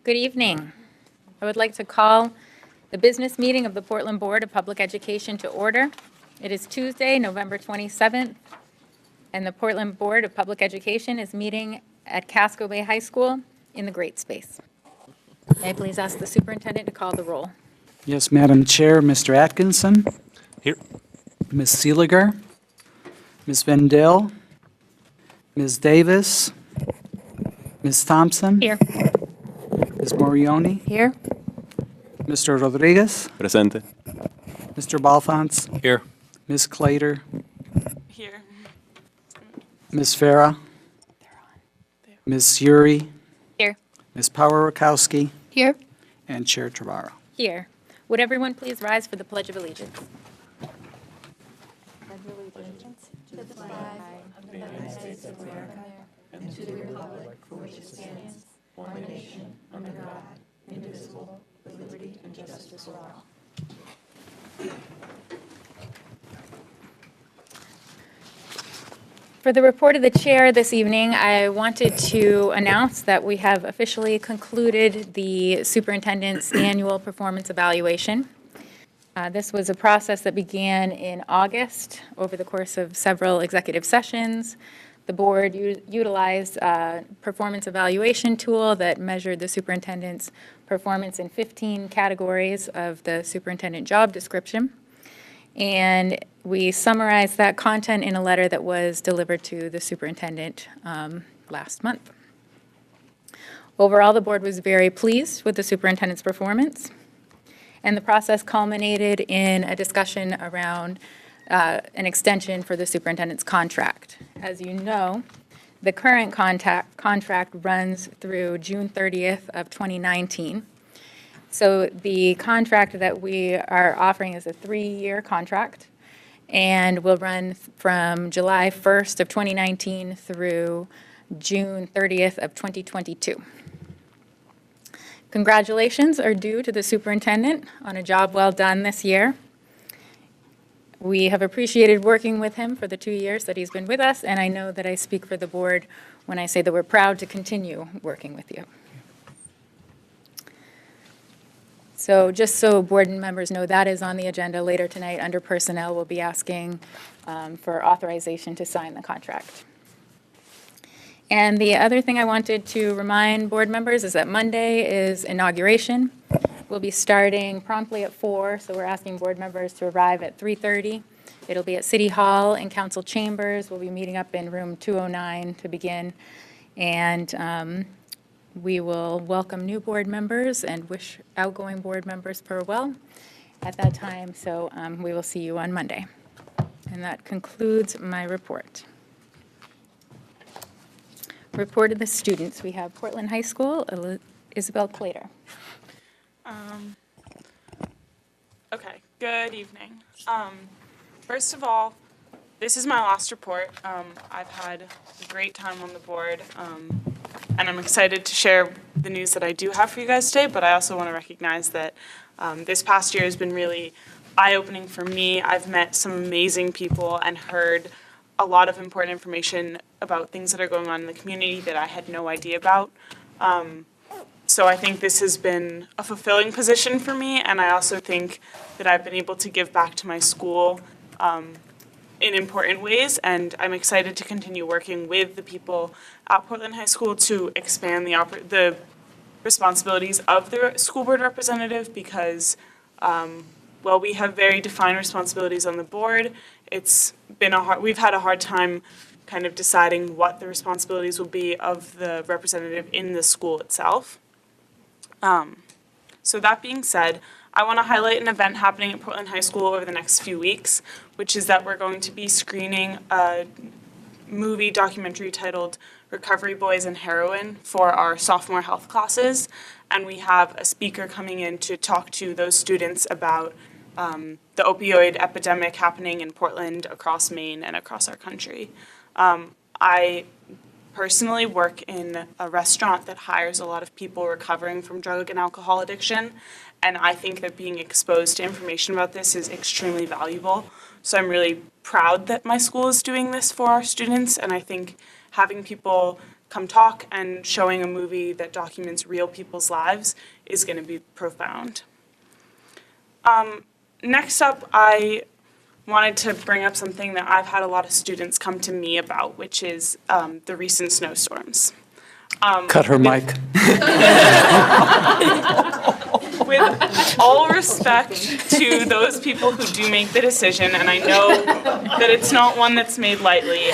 Good evening. I would like to call the business meeting of the Portland Board of Public Education to order. It is Tuesday, November 27th, and the Portland Board of Public Education is meeting at Casco Bay High School in the Great Space. May I please ask the superintendent to call the roll? Yes, Madam Chair, Mr. Atkinson, Here. Ms. Seeliger, Ms. Vendel, Ms. Davis, Ms. Thompson. Here. Ms. Morioni, Here. Mr. Rodriguez, Presente. Mr. Balfons, Here. Ms. Clater, Here. Ms. Farah, Ms. Yuri, Here. Ms. Power-Rakowski, Here. and Chair Trevara. Here. Would everyone please rise for the Pledge of Allegiance? For the report of the chair this evening, I wanted to announce that we have officially concluded the superintendent's annual performance evaluation. This was a process that began in August over the course of several executive sessions. The board utilized a performance evaluation tool that measured the superintendent's performance in 15 categories of the superintendent job description. And we summarized that content in a letter that was delivered to the superintendent last month. Overall, the board was very pleased with the superintendent's performance, and the process culminated in a discussion around an extension for the superintendent's contract. As you know, the current contract runs through June 30th of 2019. So the contract that we are offering is a 3-year contract and will run from July 1st of 2019 through June 30th of 2022. Congratulations are due to the superintendent on a job well done this year. We have appreciated working with him for the 2 years that he's been with us, and I know that I speak for the board when I say that we're proud to continue working with you. So just so board members know, that is on the agenda later tonight. Under personnel, we'll be asking for authorization to sign the contract. And the other thing I wanted to remind board members is that Monday is inauguration. We'll be starting promptly at 4, so we're asking board members to arrive at 3:30. It'll be at City Hall and Council Chambers. We'll be meeting up in room 209 to begin. And we will welcome new board members and wish outgoing board members farewell at that time. So we will see you on Monday. And that concludes my report. Report of the students. We have Portland High School, Isabel Clater. Okay, good evening. First of all, this is my last report. I've had a great time on the board, and I'm excited to share the news that I do have for you guys today, but I also want to recognize that this past year has been really eye-opening for me. I've met some amazing people and heard a lot of important information about things that are going on in the community that I had no idea about. So I think this has been a fulfilling position for me, and I also think that I've been able to give back to my school in important ways, and I'm excited to continue working with the people at Portland High School to expand the responsibilities of the school board representative because, while we have very defined responsibilities on the board, we've had a hard time kind of deciding what the responsibilities will be of the representative in the school itself. So that being said, I want to highlight an event happening at Portland High School over the next few weeks, which is that we're going to be screening a movie documentary titled Recovery Boys and Heroin for our sophomore health classes. And we have a speaker coming in to talk to those students about the opioid epidemic happening in Portland, across Maine, and across our country. I personally work in a restaurant that hires a lot of people recovering from drug and alcohol addiction, and I think that being exposed to information about this is extremely valuable. So I'm really proud that my school is doing this for our students, and I think having people come talk, and showing a movie that documents real people's lives is going to be profound. Next up, I wanted to bring up something that I've had a lot of students come to me about, which is the recent snowstorms. Cut her mic. With all respect to those people who do make the decision, and I know that it's not one that's made lightly,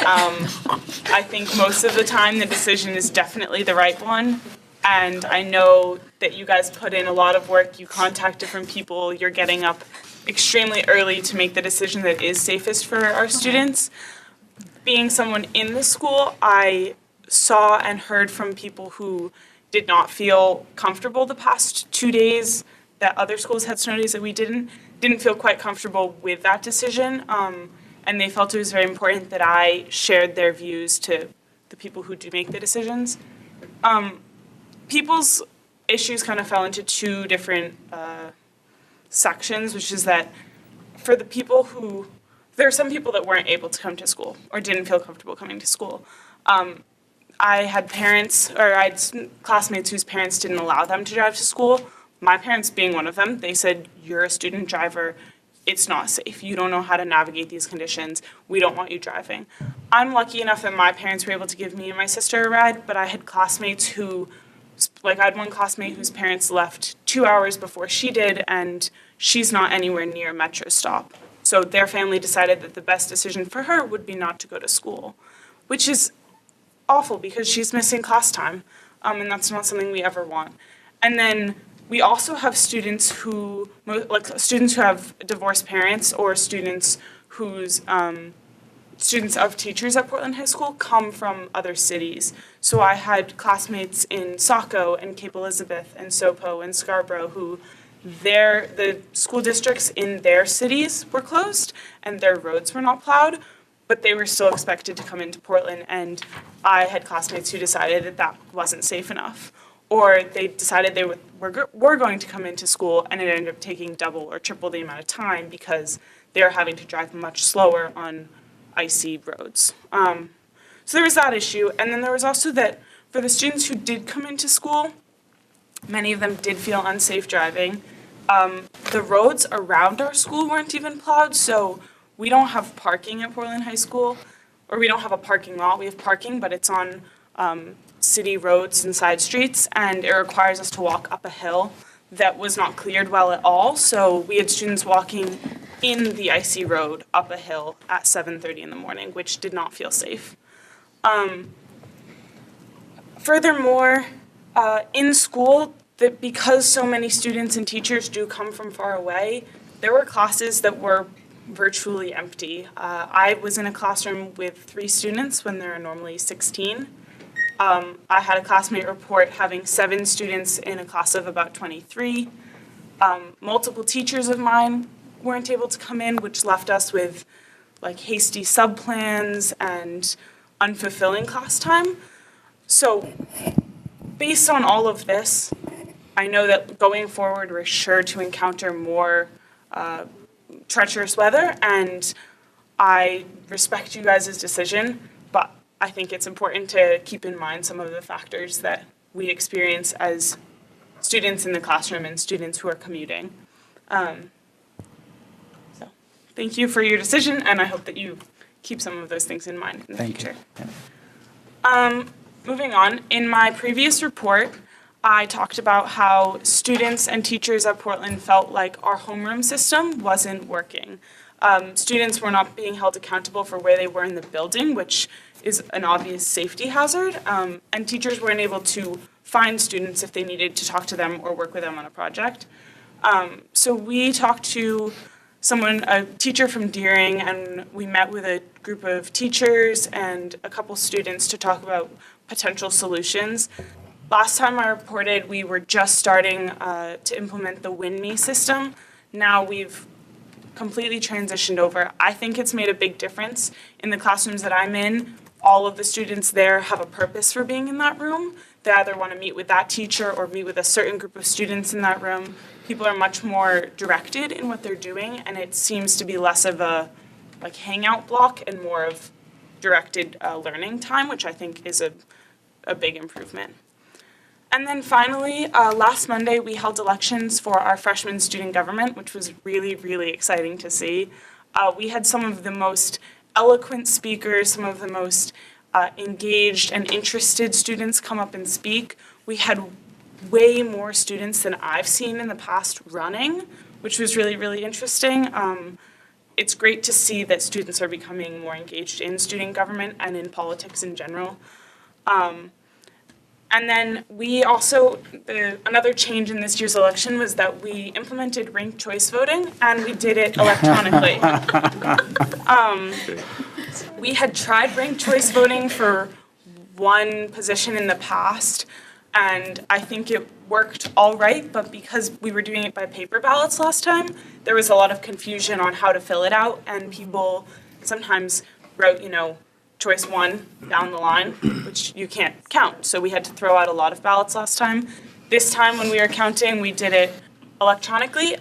I think most of the time the decision is definitely the right one. And I know that you guys put in a lot of work, you contact different people, you're getting up extremely early to make the decision that is safest for our students. Being someone in the school, I saw and heard from people who did not feel comfortable the past 2 days that other schools had snow days that we didn't feel quite comfortable with that decision. And they felt it was very important that I shared their views to the people who do make the decisions. People's issues kind of fell into two different sections, which is that for the people who, there are some people that weren't able to come to school or didn't feel comfortable coming to school. I had parents, or I had classmates whose parents didn't allow them to drive to school. My parents being one of them, they said, you're a student driver, it's not safe. You don't know how to navigate these conditions. We don't want you driving. I'm lucky enough that my parents were able to give me and my sister a ride, but I had classmates who, like I had one classmate whose parents left 2 hours before she did, and she's not anywhere near a metro stop. So their family decided that the best decision for her would be not to go to school, which is awful because she's missing class time, and that's not something we ever want. And then we also have students who, students who have divorced parents or students whose students of teachers at Portland High School come from other cities. So I had classmates in Saco and Cape Elizabeth and Sopo and Scarborough who the school districts in their cities were closed and their roads were not plowed, but they were still expected to come into Portland, and I had classmates who decided that that wasn't safe enough. Or they decided they were going to come into school, and it ended up taking double or triple the amount of time because they were having to drive much slower on icy roads. So there was that issue, and then there was also that for the students who did come into school, many of them did feel unsafe driving. The roads around our school weren't even plowed, so we don't have parking at Portland High School, or we don't have a parking lot. We have parking, but it's on city roads and side streets, and it requires us to walk up a hill that was not cleared well at all. So we had students walking in the icy road up a hill at 7:30 in the morning, which did not feel safe. Furthermore, in school, because so many students and teachers do come from far away, there were classes that were virtually empty. I was in a classroom with 3 students when there are normally 16. I had a classmate report having 7 students in a class of about 23. Multiple teachers of mine weren't able to come in, which left us with like hasty subplans and unfulfilling class time. So based on all of this, I know that going forward, we're sure to encounter more treacherous weather, and I respect you guys' decision, but I think it's important to keep in mind some of the factors that we experience as students in the classroom and students who are commuting. So thank you for your decision, and I hope that you keep some of those things in mind in the future. Moving on, in my previous report, I talked about how students and teachers at Portland felt like our homeroom system wasn't working. Students were not being held accountable for where they were in the building, which is an obvious safety hazard, and teachers weren't able to find students if they needed to talk to them or work with them on a project. So we talked to a teacher from Deering, and we met with a group of teachers and a couple students to talk about potential solutions. Last time I reported, we were just starting to implement the WinMe system. Now we've completely transitioned over. I think it's made a big difference. In the classrooms that I'm in, all of the students there have a purpose for being in that room. They either want to meet with that teacher or meet with a certain group of students in that room. People are much more directed in what they're doing, and it seems to be less of a hangout block and more of directed learning time, which I think is a big improvement. And then finally, last Monday, we held elections for our freshman student government, which was really, really exciting to see. We had some of the most eloquent speakers, some of the most engaged and interested students come up and speak. We had way more students than I've seen in the past running, which was really, really interesting. It's great to see that students are becoming more engaged in student government and in politics in general. And then we also, another change in this year's election was that we implemented ranked choice voting, and we did it electronically. We had tried ranked choice voting for one position in the past, and I think it worked all right, but because we were doing it by paper ballots last time, there was a lot of confusion on how to fill it out, and people sometimes wrote, choice one down the line, which you can't count. So we had to throw out a lot of ballots last time. This time when we were counting, we did it electronically.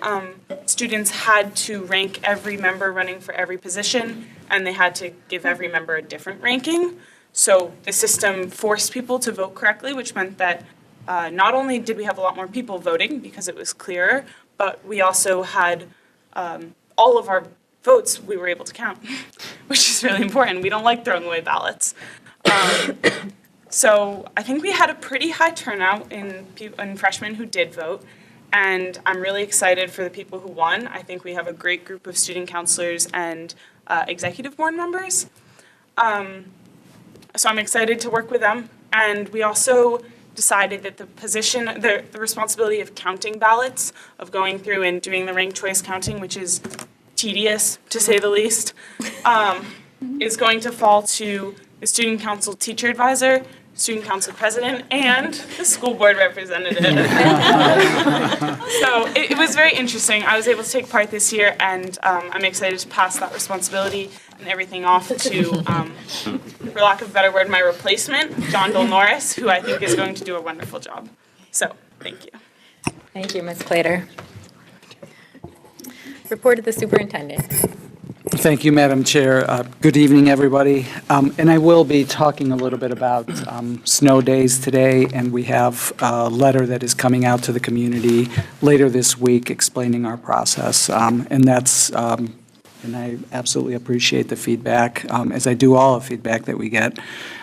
Students had to rank every member running for every position, and they had to give every member a different ranking. So the system forced people to vote correctly, which meant that not only did we have a lot more people voting because it was clearer, but we also had all of our votes we were able to count, which is really important. We don't like throwing away ballots. So I think we had a pretty high turnout in freshmen who did vote, and I'm really excited for the people who won. I think we have a great group of student counselors and executive board members. So I'm excited to work with them. And we also decided that the responsibility of counting ballots, of going through and doing the ranked choice counting, which is tedious, to say the least, is going to fall to the student council teacher advisor, student council president, and the school board representative. So it was very interesting. I was able to take part this year, and I'm excited to pass that responsibility and everything off to, for lack of a better word, my replacement, John Dole Norris, who I think is going to do a wonderful job. So, thank you. Thank you, Ms. Plater. Report of the superintendent. Thank you, Madam Chair. Good evening, everybody. And I will be talking a little bit about snow days today, and we have a letter that is coming out to the community later this week explaining our process. And that's, and I absolutely appreciate the feedback, as I do all the feedback that we get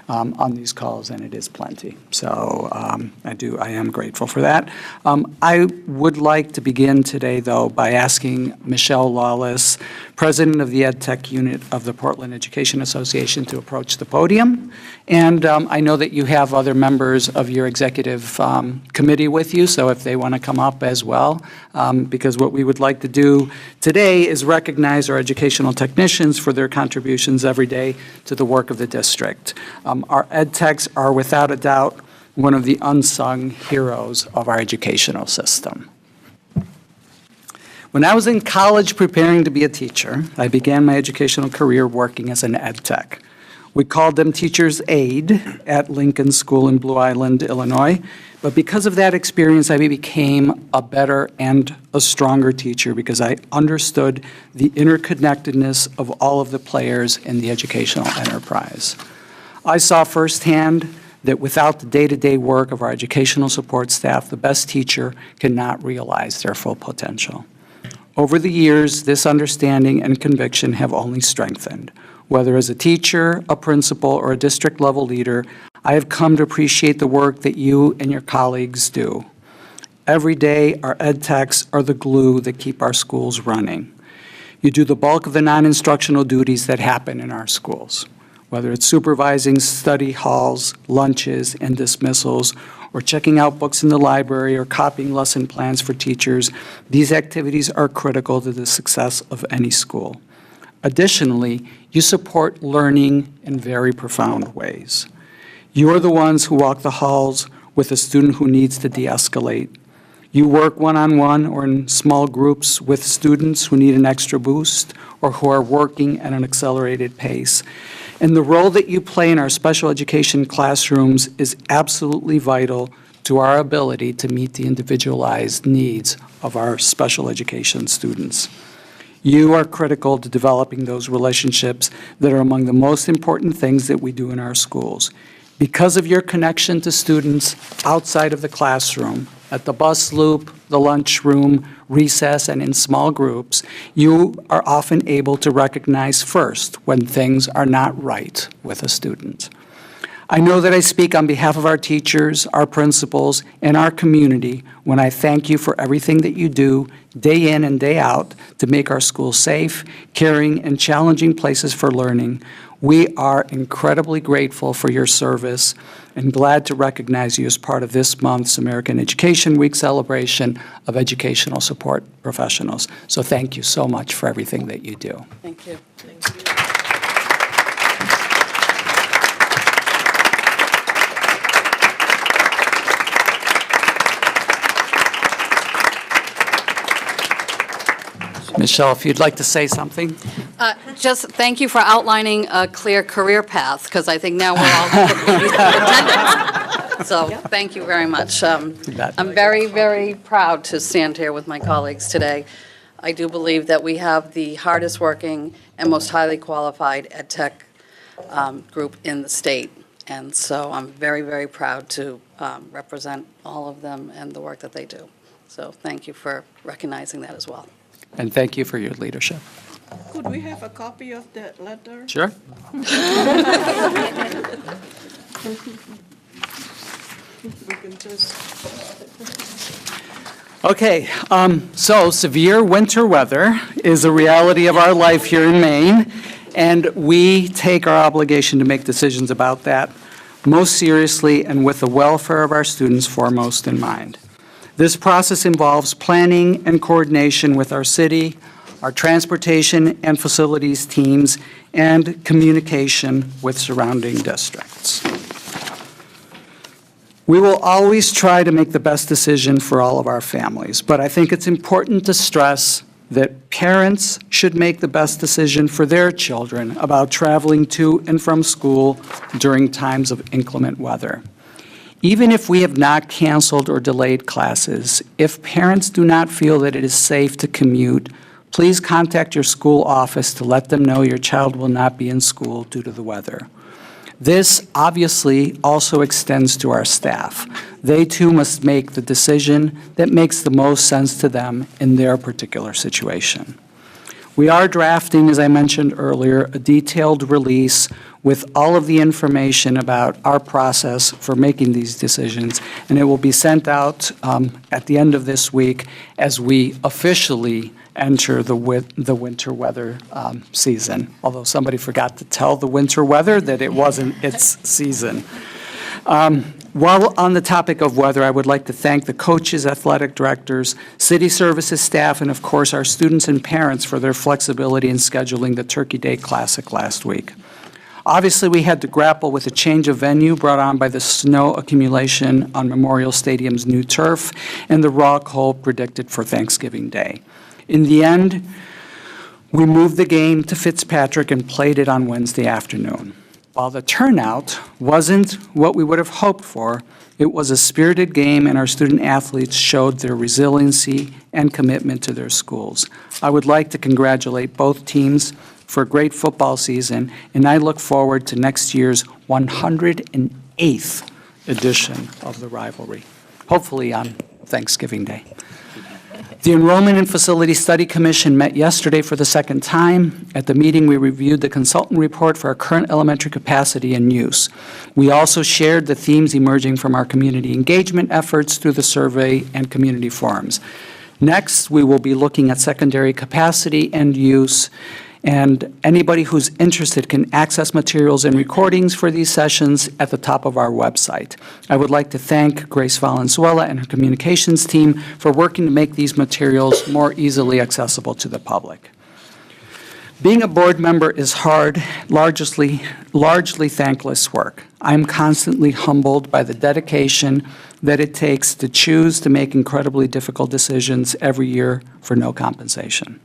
on these calls, and it is plenty. So I am grateful for that. I would like to begin today, though, by asking Michelle Lawless, President of the Ed Tech Unit of the Portland Education Association, to approach the podium. And I know that you have other members of your executive committee with you, so if they want to come up as well, because what we would like to do today is recognize our educational technicians for their contributions every day to the work of the district. Our ed techs are without a doubt one of the unsung heroes of our educational system. When I was in college preparing to be a teacher, I began my educational career working as an ed tech. We called them teacher's aide at Lincoln School in Blue Island, Illinois. But because of that experience, I became a better and a stronger teacher because I understood the interconnectedness of all of the players in the educational enterprise. I saw firsthand that without the day-to-day work of our educational support staff, the best teacher cannot realize their full potential. Over the years, this understanding and conviction have only strengthened. Whether as a teacher, a principal, or a district-level leader, I have come to appreciate the work that you and your colleagues do. Every day, our ed techs are the glue that keep our schools running. You do the bulk of the non-instructional duties that happen in our schools, whether it's supervising study halls, lunches, and dismissals, or checking out books in the library or copying lesson plans for teachers. These activities are critical to the success of any school. Additionally, you support learning in very profound ways. You are the ones who walk the halls with a student who needs to de-escalate. You work one-on-one or in small groups with students who need an extra boost or who are working at an accelerated pace. And the role that you play in our special education classrooms is absolutely vital to our ability to meet the individualized needs of our special education students. You are critical to developing those relationships that are among the most important things that we do in our schools. Because of your connection to students outside of the classroom, at the bus loop, the lunchroom, recess, and in small groups, you are often able to recognize first when things are not right with a student. I know that I speak on behalf of our teachers, our principals, and our community when I thank you for everything that you do day in and day out to make our schools safe, caring, and challenging places for learning. We are incredibly grateful for your service and glad to recognize you as part of this month's American Education Week celebration of educational support professionals. So thank you so much for everything that you do. Thank you. Michelle, if you'd like to say something. Just thank you for outlining a clear career path, because I think now we're all superintendents. So thank you very much. bet. I'm very, very proud to stand here with my colleagues today. I do believe that we have the hardest working and most highly qualified ed tech group in the state. And so I'm very, very proud to represent all of them and the work that they do. So thank you for recognizing that as well. And thank you for your leadership. Could we have a copy of that letter? Sure. We can just, Okay, so severe winter weather is a reality of our life here in Maine, and we take our obligation to make decisions about that most seriously and with the welfare of our students foremost in mind. This process involves planning and coordination with our city, our transportation and facilities teams, and communication with surrounding districts. We will always try to make the best decision for all of our families, but I think it's important to stress that parents should make the best decision for their children about traveling to and from school during times of inclement weather. Even if we have not canceled or delayed classes, if parents do not feel that it is safe to commute, please contact your school office to let them know your child will not be in school due to the weather. This obviously also extends to our staff. They too must make the decision that makes the most sense to them in their particular situation. We are drafting, as I mentioned earlier, a detailed release with all of the information about our process for making these decisions, and it will be sent out at the end of this week as we officially enter the winter weather season, although somebody forgot to tell the winter weather that it wasn't its season. While on the topic of weather, I would like to thank the coaches, athletic directors, city services staff, and of course our students and parents for their flexibility in scheduling the Turkey Day Classic last week. Obviously, we had to grapple with a change of venue brought on by the snow accumulation on Memorial Stadium's new turf and the raw cold predicted for Thanksgiving Day. In the end, we moved the game to Fitzpatrick and played it on Wednesday afternoon. While the turnout wasn't what we would have hoped for, it was a spirited game and our student athletes showed their resiliency and commitment to their schools. I would like to congratulate both teams for a great football season, and I look forward to next year's 108th edition of the rivalry, hopefully on Thanksgiving Day. The Enrollment and Facility Study Commission met yesterday for the second time. At the meeting, we reviewed the consultant report for our current elementary capacity and use. We also shared the themes emerging from our community engagement efforts through the survey and community forums. Next, we will be looking at secondary capacity and use, and anybody who's interested can access materials and recordings for these sessions at the top of our website. I would like to thank Grace Valenzuela and her communications team for working to make these materials more easily accessible to the public. Being a board member is hard, largely thankless work. I'm constantly humbled by the dedication that it takes to choose to make incredibly difficult decisions every year for no compensation.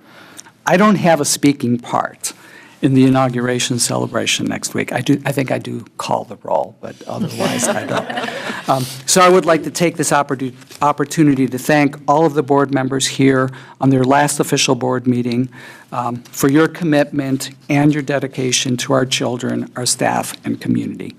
I don't have a speaking part in the inauguration celebration next week. I think I do call the roll, but otherwise I don't. So I would like to take this opportunity to thank all of the board members here on their last official board meeting for your commitment and your dedication to our children, our staff, and community.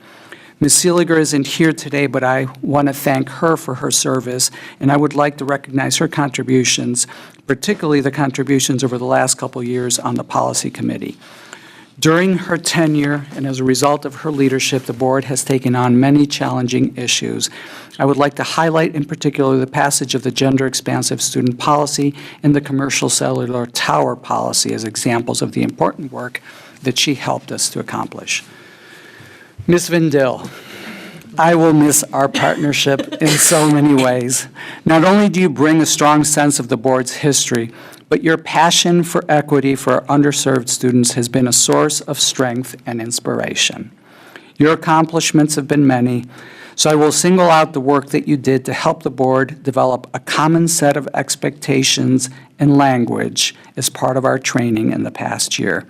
Ms. Seeliger isn't here today, but I want to thank her for her service, and I would like to recognize her contributions, particularly the contributions over the last couple years on the policy committee. During her tenure, and as a result of her leadership, the board has taken on many challenging issues. I would like to highlight in particular the passage of the gender-expansive student policy and the commercial cellular tower policy as examples of the important work that she helped us to accomplish. Ms. Vindil, I will miss our partnership in so many ways. Not only do you bring a strong sense of the board's history, but your passion for equity for our underserved students has been a source of strength and inspiration. Your accomplishments have been many, so I will single out the work that you did to help the board develop a common set of expectations and language as part of our training in the past year.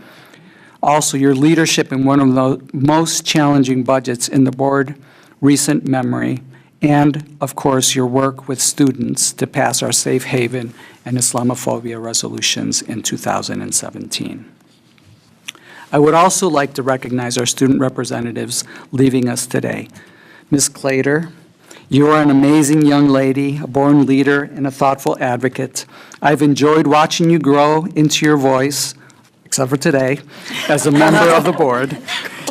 Also, your leadership in one of the most challenging budgets in the board recent memory, and, of course, your work with students to pass our safe haven and Islamophobia resolutions in 2017. I would also like to recognize our student representatives leaving us today. Ms. Clater, you are an amazing young lady, a born leader, and a thoughtful advocate. I've enjoyed watching you grow into your voice, except for today, as a member of the board.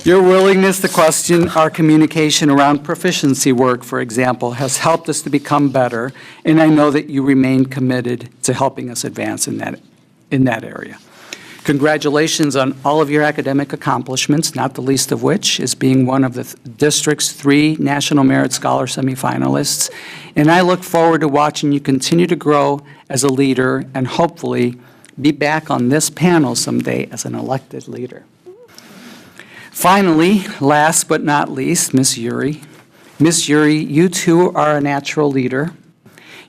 Your willingness to question our communication around proficiency work, for example, has helped us to become better, and I know that you remain committed to helping us advance in that area. Congratulations on all of your academic accomplishments, not the least of which is being one of the district's 3 National Merit Scholar semifinalists, and I look forward to watching you continue to grow as a leader and hopefully be back on this panel someday as an elected leader. Finally, last but not least, Ms. Yuri. Ms. Yuri, you too are a natural leader.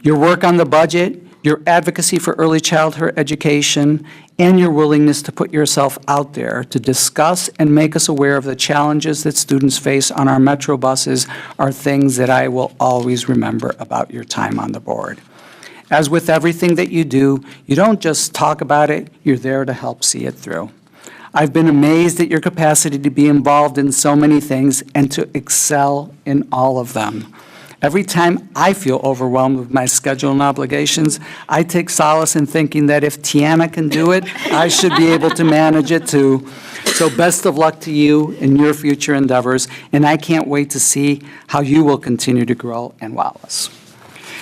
Your work on the budget, your advocacy for early childhood education, and your willingness to put yourself out there to discuss and make us aware of the challenges that students face on our Metro buses are things that I will always remember about your time on the board. As with everything that you do, you don't just talk about it, you're there to help see it through. I've been amazed at your capacity to be involved in so many things and to excel in all of them. Every time I feel overwhelmed with my schedule and obligations, I take solace in thinking that if Tiana can do it, I should be able to manage it too. So best of luck to you in your future endeavors, and I can't wait to see how you will continue to grow and wow us.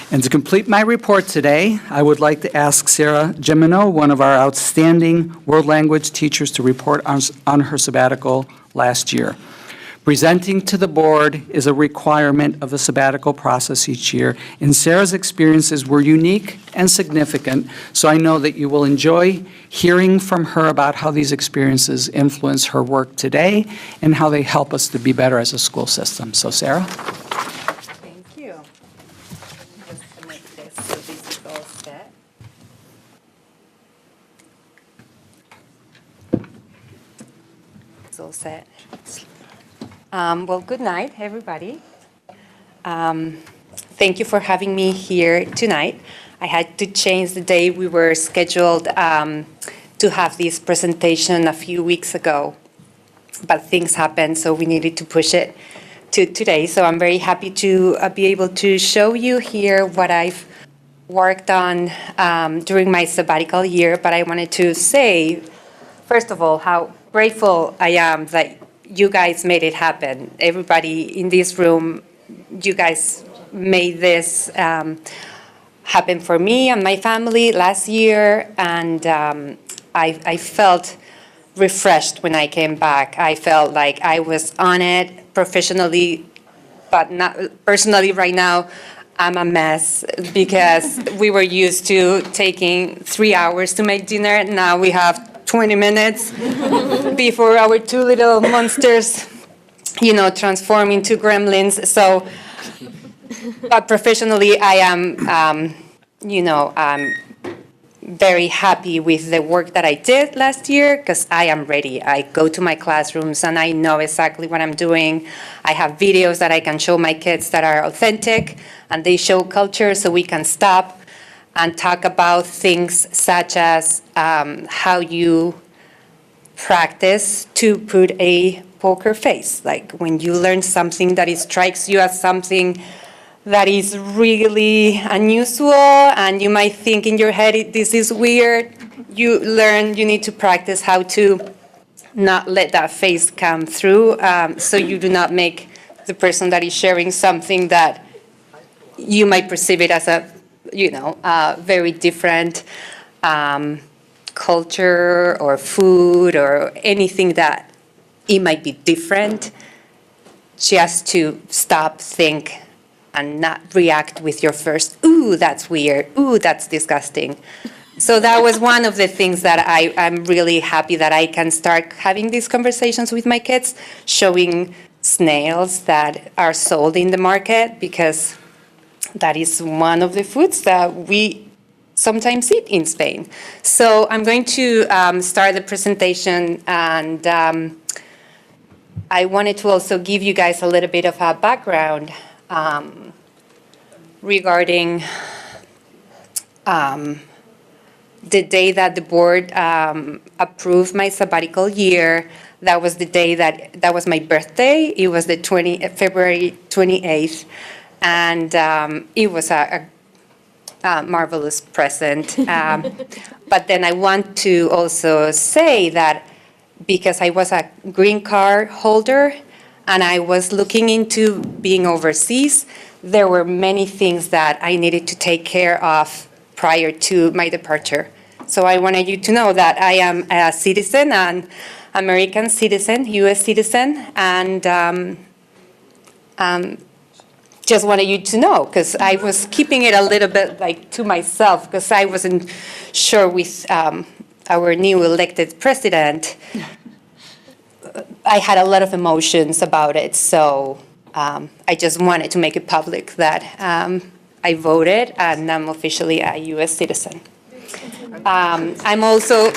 And to complete my report today, I would like to ask Sarah Gimeno, one of our outstanding world language teachers, to report on her sabbatical last year. Presenting to the board is a requirement of the sabbatical process each year, and Sarah's experiences were unique and significant, so I know that you will enjoy hearing from her about how these experiences influence her work today and how they help us to be better as a school system. So, Sarah? Thank you. Just to make this so this is all set. It's all set. Well, good night, everybody. Thank you for having me here tonight. I had to change the day we were scheduled to have this presentation a few weeks ago, but things happened, so we needed to push it to today. So I'm very happy to be able to show you here what I've worked on during my sabbatical year, but I wanted to say, first of all, how grateful I am that you guys made it happen. Everybody in this room, you guys made this happen for me and my family last year, and I felt refreshed when I came back. I felt like I was on it professionally, but not personally. Right now, I'm a mess because we were used to taking 3 hours to make dinner. Now we have 20 minutes before our 2 little monsters, transform into gremlins. So, but professionally, I am, I'm very happy with the work that I did last year because I am ready. I go to my classrooms and I know exactly what I'm doing. I have videos that I can show my kids that are authentic and they show culture, so we can stop and talk about things such as how you practice to put a poker face, like when you learn something that it strikes you as something that is really unusual, and you might think in your head, this is weird. You learn, you need to practice how to not let that face come through, so you do not make the person that is sharing something that you might perceive it as a, very different culture or food or anything that it might be different, just to stop, think, and not react with your first, ooh, that's weird, ooh, that's disgusting. So that was one of the things that I'm really happy that I can start having these conversations with my kids, showing snails that are sold in the market, because that is one of the foods that we sometimes eat in Spain. So I'm going to start the presentation, and I wanted to also give you guys a little bit of a background regarding the day that the board approved my sabbatical year. That was the day that was my birthday. It was the February 28th, and it was a marvelous present. But then I want to also say that because I was a green card holder and I was looking into being overseas, there were many things that I needed to take care of prior to my departure. So I wanted you to know that I am a citizen, an American citizen, U.S. citizen, and just wanted you to know, because I was keeping it a little bit like to myself, because I wasn't sure with our new elected president. I had a lot of emotions about it, so I just wanted to make it public that I voted and I'm officially a U.S. citizen. I'm also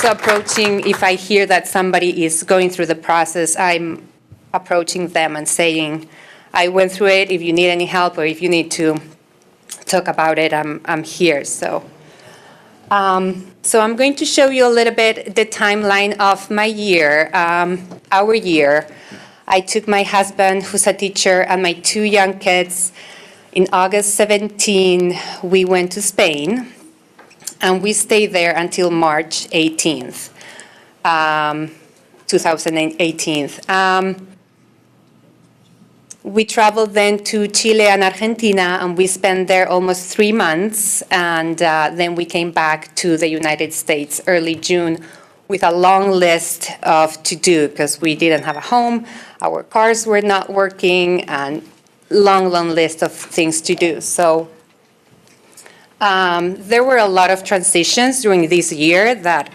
approaching, if I hear that somebody is going through the process, I'm approaching them and saying, I went through it, if you need any help or if you need to talk about it, I'm here. So I'm going to show you a little bit the timeline of my year, our year. I took my husband, who's a teacher, and my two young kids. In August 17, we went to Spain, and we stayed there until March 18th, 2018. We traveled then to Chile and Argentina, and we spent there almost 3 months, and then we came back to the United States early June with a long list of to-do, because we didn't have a home, our cars were not working, and long list of things to do. So there were a lot of transitions during this year that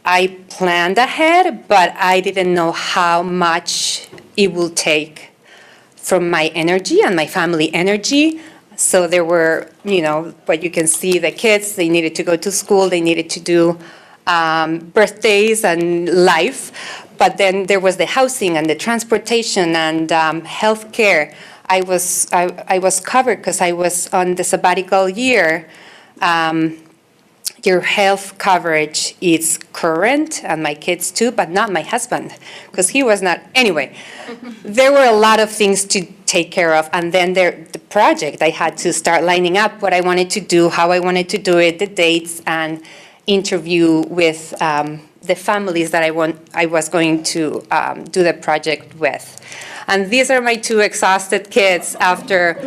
I planned ahead, but I didn't know how much it will take from my energy and my family energy. So there were, what you can see, the kids, they needed to go to school, they needed to do birthdays and life. But then there was the housing and the transportation and health care. I was covered because I was on the sabbatical year. Your health coverage is current, and my kids too, but not my husband, because he was not. Anyway, there were a lot of things to take care of, and then the project, I had to start lining up what I wanted to do, how I wanted to do it, the dates, and interview with the families that I was going to do the project with. And these are my two exhausted kids after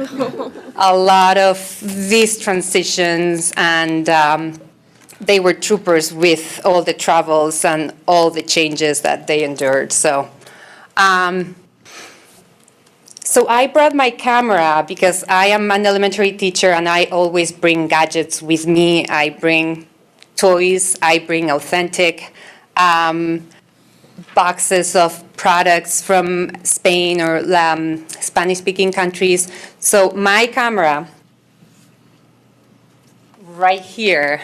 a lot of these transitions, and they were troopers with all the travels and all the changes that they endured. So I brought my camera because I am an elementary teacher and I always bring gadgets with me. I bring toys, I bring authentic boxes of products from Spain or Spanish-speaking countries. So my camera, right here,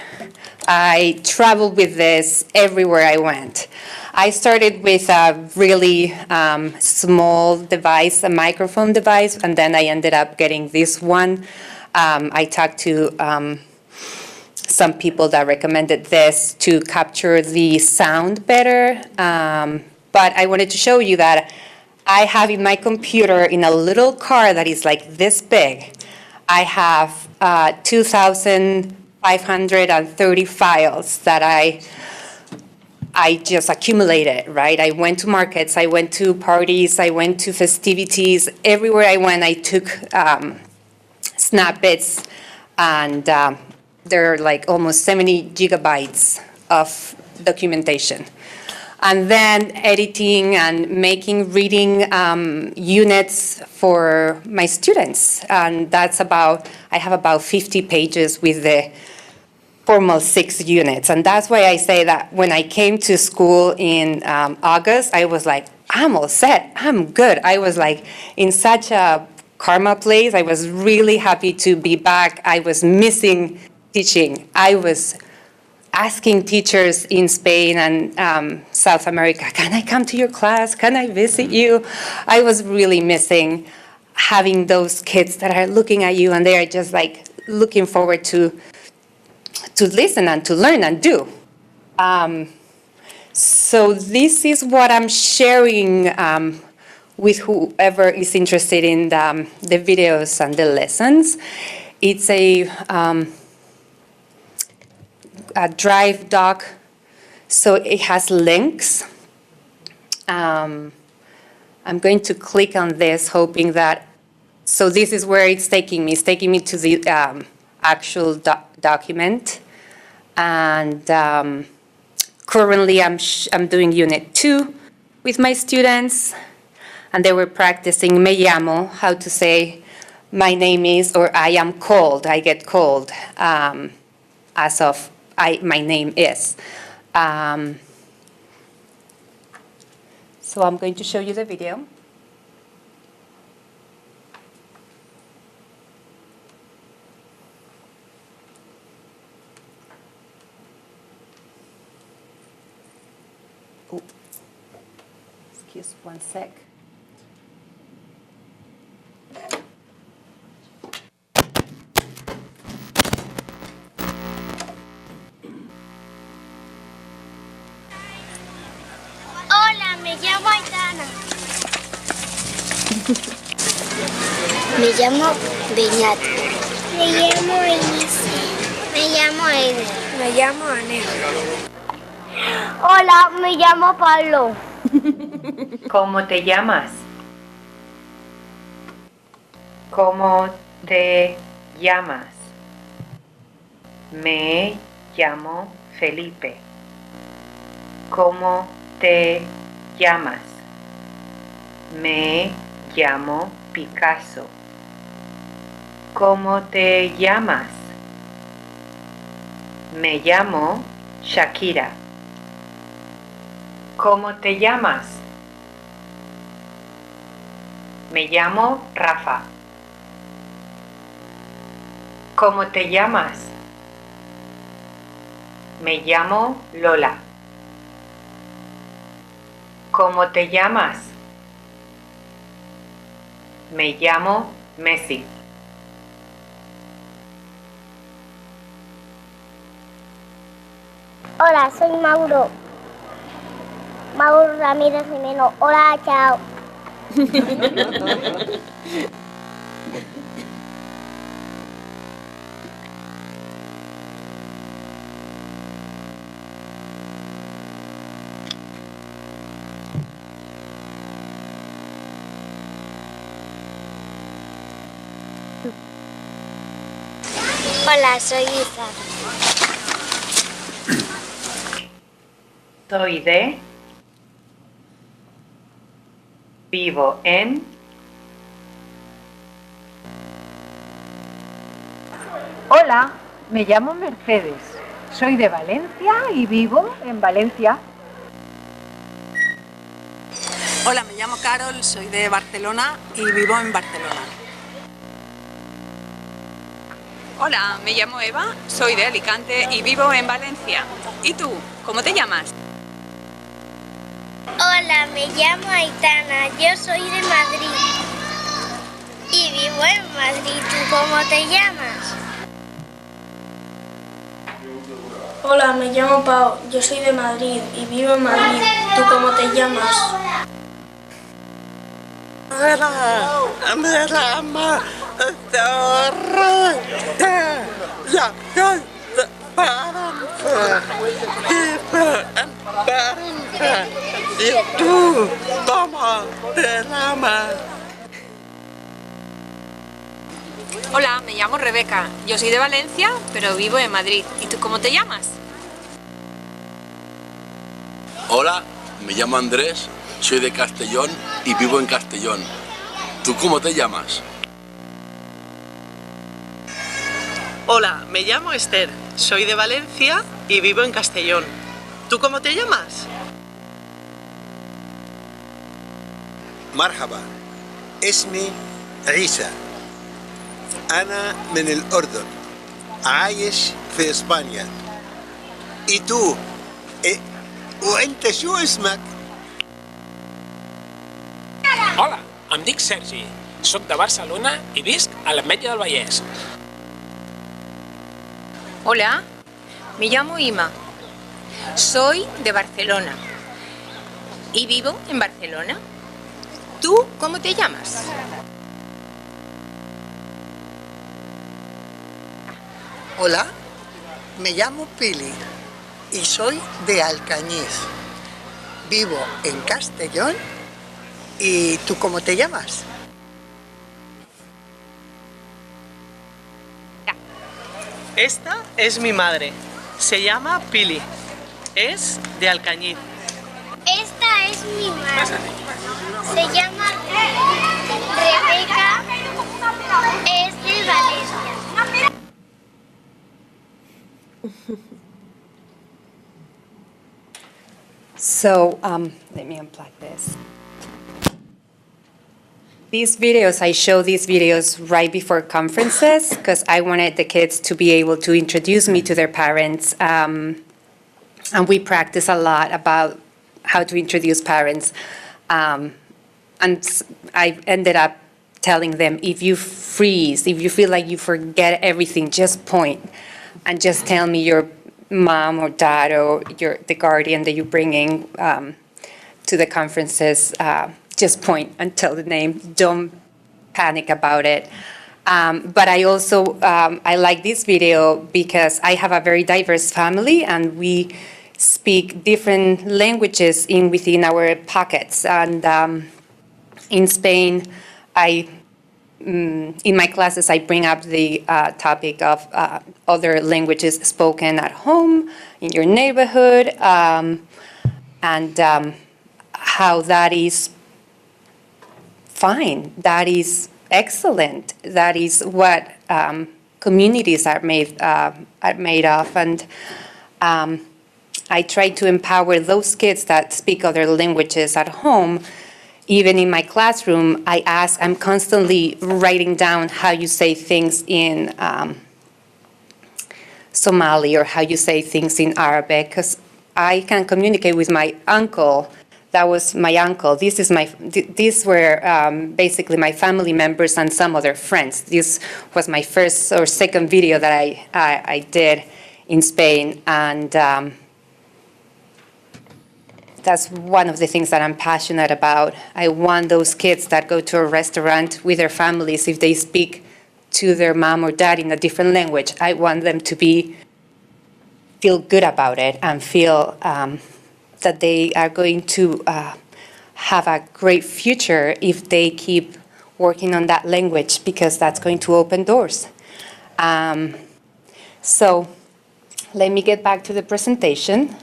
I traveled with this everywhere I went. I started with a really small device, a microphone device, and then I ended up getting this one. I talked to some people that recommended this to capture the sound better. But I wanted to show you that I have in my computer, in a little card that is like this big, I have 2,530 files that I just accumulated, right? I went to markets, I went to parties, I went to festivities. Everywhere I went, I took snap bits, and there are like almost 70 gigabytes of documentation. And then editing and making reading units for my students. And that's I have about 50 pages with the formal 6 units. And that's why I say that when I came to school in August, I was like, I'm all set, I'm good. I was like in such a karma place. I was really happy to be back. I was missing teaching. I was asking teachers in Spain and South America, can I come to your class? Can I visit you? I was really missing having those kids that are looking at you and they are just like looking forward to listen and to learn and do. So this is what I'm sharing with whoever is interested in the videos and the lessons. It's a Drive doc, so it has links. I'm going to click on this, hoping that, so this is where it's taking me. It's taking me to the actual document. And currently I'm doing Unit 2 with my students, and they were practicing me llamo, how to say my name is, or I am called, I get called, as of my name is. So I'm going to show you the video. Oh, excuse 1 sec. Hola, me llamo Aitana. Me llamo Beñat. Me llamo Elise. Me llamo Eder. Me llamo Anel. Hola, me llamo Pablo. ¿Cómo te llamas? ¿Cómo te llamas? Me llamo Felipe. ¿Cómo te llamas? Me llamo Picasso. ¿Cómo te llamas? Me llamo Shakira. ¿Cómo te llamas? Me llamo Rafa. ¿Cómo te llamas? Me llamo Lola. ¿Cómo te llamas? Me llamo Messi. Hola, soy Mauro. Mauro Ramírez Jimeno. Hola, chao. Hola, soy Isa. Soy de... Vivo en... Hola, me llamo Mercedes. Soy de Valencia y vivo en Valencia. Hola, me llamo Carol, soy de Barcelona y vivo en Barcelona. Hola, me llamo Eva, soy de Alicante y vivo en Valencia. ¿Y tú? ¿Cómo te llamas? Hola, me llamo Aitana. Yo soy de Madrid. Y vivo en Madrid. ¿Tú cómo te llamas? Hola, me llamo Pau, yo soy de Madrid y vivo en Madrid. ¿Tú cómo te llamas? Hola, me llamo Rebeca. Yo soy de Valencia, pero vivo en Madrid. ¿Y tú cómo te llamas? Hola, me llamo Andrés, soy de Castellón y vivo en Castellón. ¿Tú cómo te llamas? Hola, me llamo Esther, soy de Valencia y vivo en Castellón. ¿Tú cómo te llamas? مرحبا اسمي عيسى أنا من الأردن عايش في إسبانيا ¿Y tú? وأنت شو اسمك؟ Hola, em dic Sergi, soc de Barcelona i visc a l'Ametlla del Vallès. Hola, me llamo Ima. Soy de Barcelona y vivo en Barcelona. ¿Tú cómo te llamas? Hola, me llamo Pili y soy de Alcañiz. Vivo en Castellón. ¿Y tú cómo te llamas? Esta es mi madre. Se llama Pili. Es de Alcañiz. Esta es mi madre. Se llama Rebeca. Es de Valencia. So let me unplug this. These videos, I show these videos right before conferences because I wanted the kids to be able to introduce me to their parents. And we practice a lot about how to introduce parents. And I ended up telling them, if you freeze, if you feel like you forget everything, just point and just tell me your mom or dad or the guardian that you're bringing to the conferences. Just point and tell the name. Don't panic about it. But I also, I like this video because I have a very diverse family and we speak different languages within our pockets. And in Spain, in my classes, I bring up the topic of other languages spoken at home, in your neighborhood, and how that is fine, that is excellent, that is what communities are made of. And I try to empower those kids that speak other languages at home. Even in my classroom, I'm constantly writing down how you say things in Somali or how you say things in Arabic, because I can communicate with my uncle. That was my uncle. These were basically my family members and some other friends. This was my first or second video that I did in Spain, and that's one of the things that I'm passionate about. I want those kids that go to a restaurant with their families, if they speak to their mom or dad in a different language, I want them to feel good about it and feel that they are going to have a great future if they keep working on that language, because that's going to open doors. So let me get back to the presentation.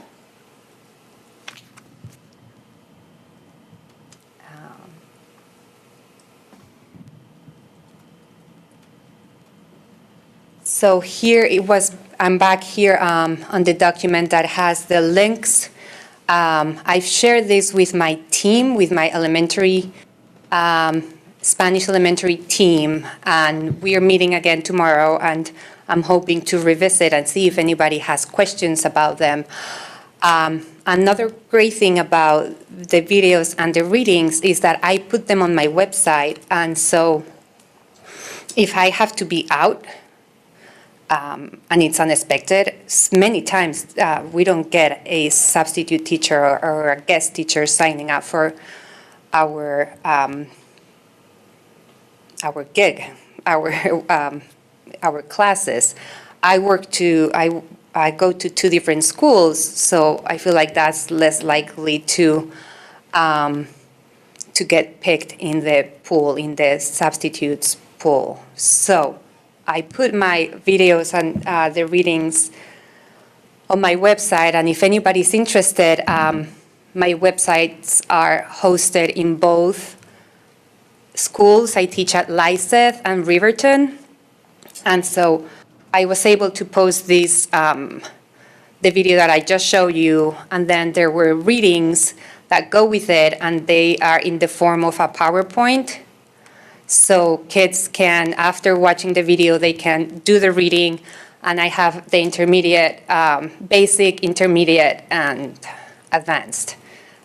So here I'm back here on the document that has the links. I've shared this with my team, with my Spanish elementary team, and we are meeting again tomorrow, and I'm hoping to revisit and see if anybody has questions about them. Another great thing about the videos and the readings is that I put them on my website, and so if I have to be out, and it's unexpected. Many times we don't get a substitute teacher or a guest teacher signing up for our gig, our classes. I go to two different schools, so I feel like that's less likely to get picked in the pool, in the substitutes pool. So I put my videos and the readings on my website, and if anybody's interested, my websites are hosted in both schools. I teach at Lyseth and Riverton, and so I was able to post this, the video that I just showed you, and then there were readings that go with it, and they are in the form of a PowerPoint. So kids can, after watching the video, they can do the reading, and I have the intermediate, basic, intermediate, and advanced.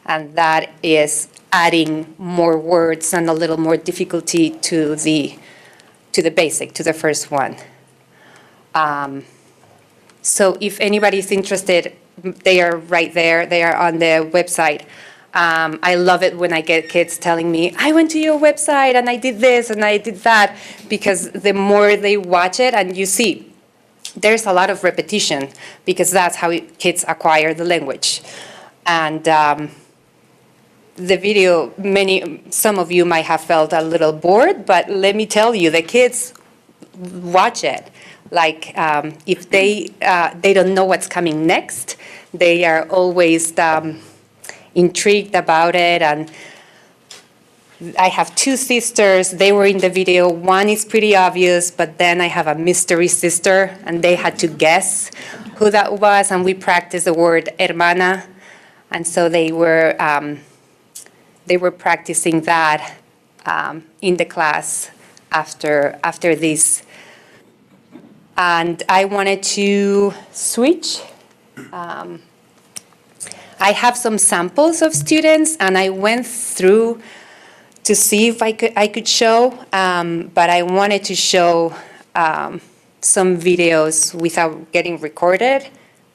And that is adding more words and a little more difficulty to the basic, to the first one. So if anybody's interested, they are right there. They are on the website. I love it when I get kids telling me, I went to your website and I did this and I did that, because the more they watch it, and you see, there's a lot of repetition, because that's how kids acquire the language. And the video, some of you might have felt a little bored, but let me tell you, the kids watch it. Like if they don't know what's coming next, they are always intrigued about it. And I have two sisters. They were in the video. One is pretty obvious, but then I have a mystery sister, and they had to guess who that was, and we practiced the word hermana. And so they were practicing that in the class after this. And I wanted to switch. I have some samples of students, and I went through to see if I could show, but I wanted to show some videos without getting recorded,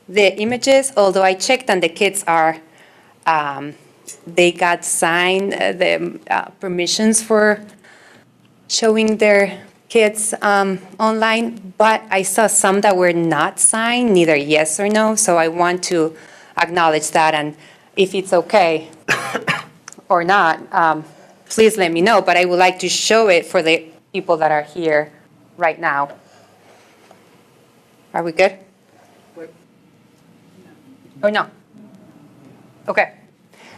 the images, although I checked and the kids are, they got signed the permissions for showing their kids online, but I saw some that were not signed, neither yes or no, so I want to acknowledge that, and if it's okay or not, please let me know, but I would like to show it for the people that are here right now. Are we good? Or no? Okay.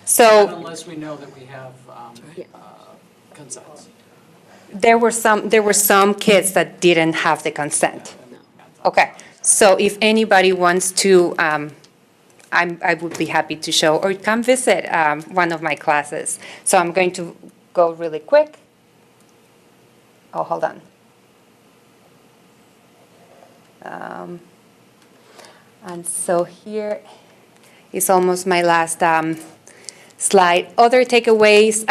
So unless we know that we have consent. There were some kids that didn't have the consent. Okay. So if anybody wants to, I would be happy to show, or come visit one of my classes. So I'm going to go really quick. Oh, hold on. And so here is almost my last slide. Other takeaways,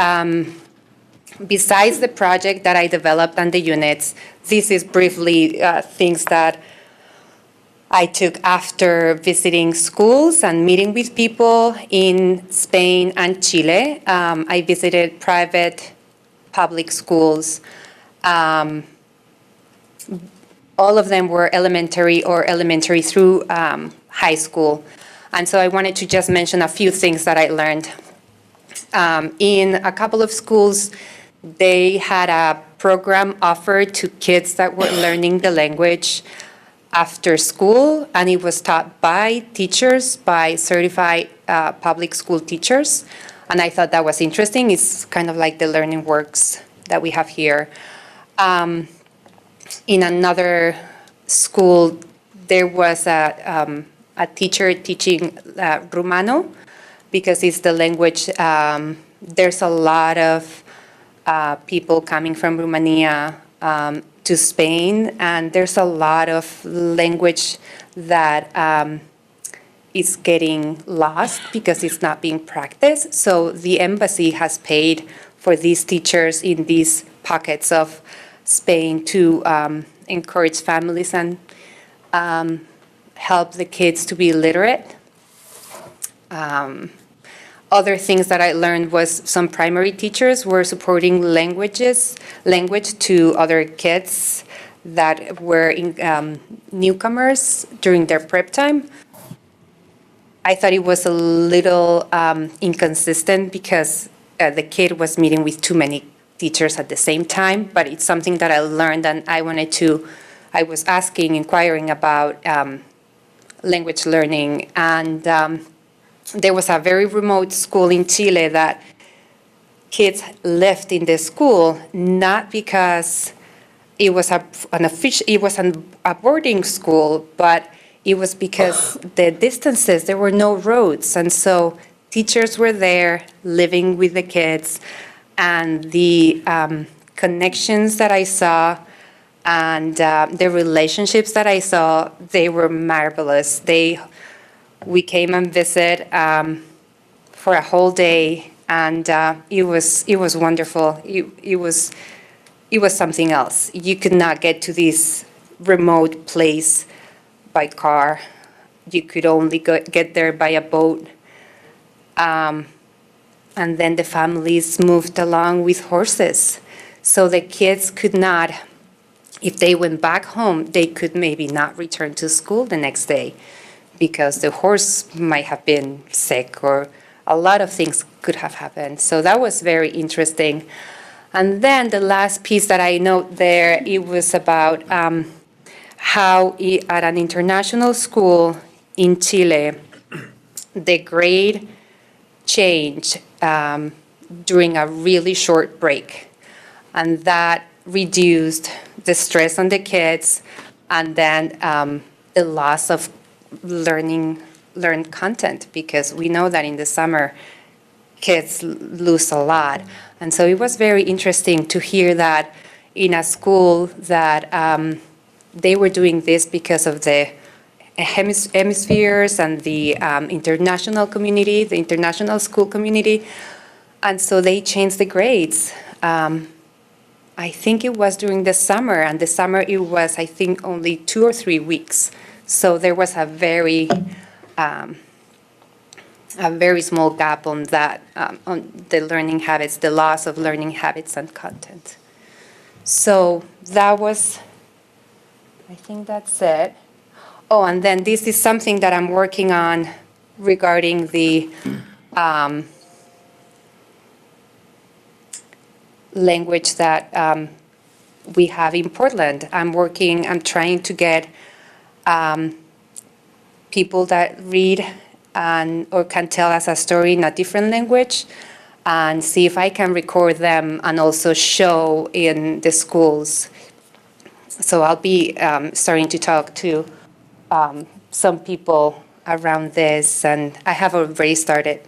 besides the project that I developed and the units, this is briefly things that I took after visiting schools and meeting with people in Spain and Chile. I visited private, public schools. All of them were elementary or elementary through high school. And so I wanted to just mention a few things that I learned. In a couple of schools, they had a program offered to kids that were learning the language after school, and it was taught by teachers, by certified public school teachers. And I thought that was interesting. It's kind of like the Learning Works that we have here. In another school, there was a teacher teaching Rumano, because it's the language, there's a lot of people coming from Romania to Spain, and there's a lot of language that is getting lost because it's not being practiced. So the embassy has paid for these teachers in these pockets of Spain to encourage families and help the kids to be literate. Other things that I learned was some primary teachers were supporting language to other kids that were newcomers during their prep time. I thought it was a little inconsistent because the kid was meeting with too many teachers at the same time, but it's something that I learned and I was inquiring about language learning. And there was a very remote school in Chile that kids left in the school, not because it was a boarding school, but it was because the distances, there were no roads. And so teachers were there living with the kids, and the connections that I saw and the relationships that I saw, they were marvelous. We came and visit for a whole day, and it was wonderful. It was something else. You could not get to this remote place by car. You could only get there by a boat. And then the families moved along with horses. So the kids could not, if they went back home, they could maybe not return to school the next day because the horse might have been sick, or a lot of things could have happened. So that was very interesting. And then the last piece that I note there, it was about how at an international school in Chile, the grade changed during a really short break. And that reduced the stress on the kids, and then the loss of learned content, because we know that in the summer, kids lose a lot. And so it was very interesting to hear that in a school that they were doing this because of the hemispheres and the international community, the international school community. And so they changed the grades. I think it was during the summer, and the summer it was, I think, only 2 or 3 weeks. So there was a very small gap on that, on the learning habits, the loss of learning habits and content. So that was, I think that's it. Oh, and then this is something that I'm working on regarding the language that we have in Portland. I'm trying to get people that read or can tell us a story in a different language, and see if I can record them and also show in the schools. So I'll be starting to talk to some people around this, and I have already started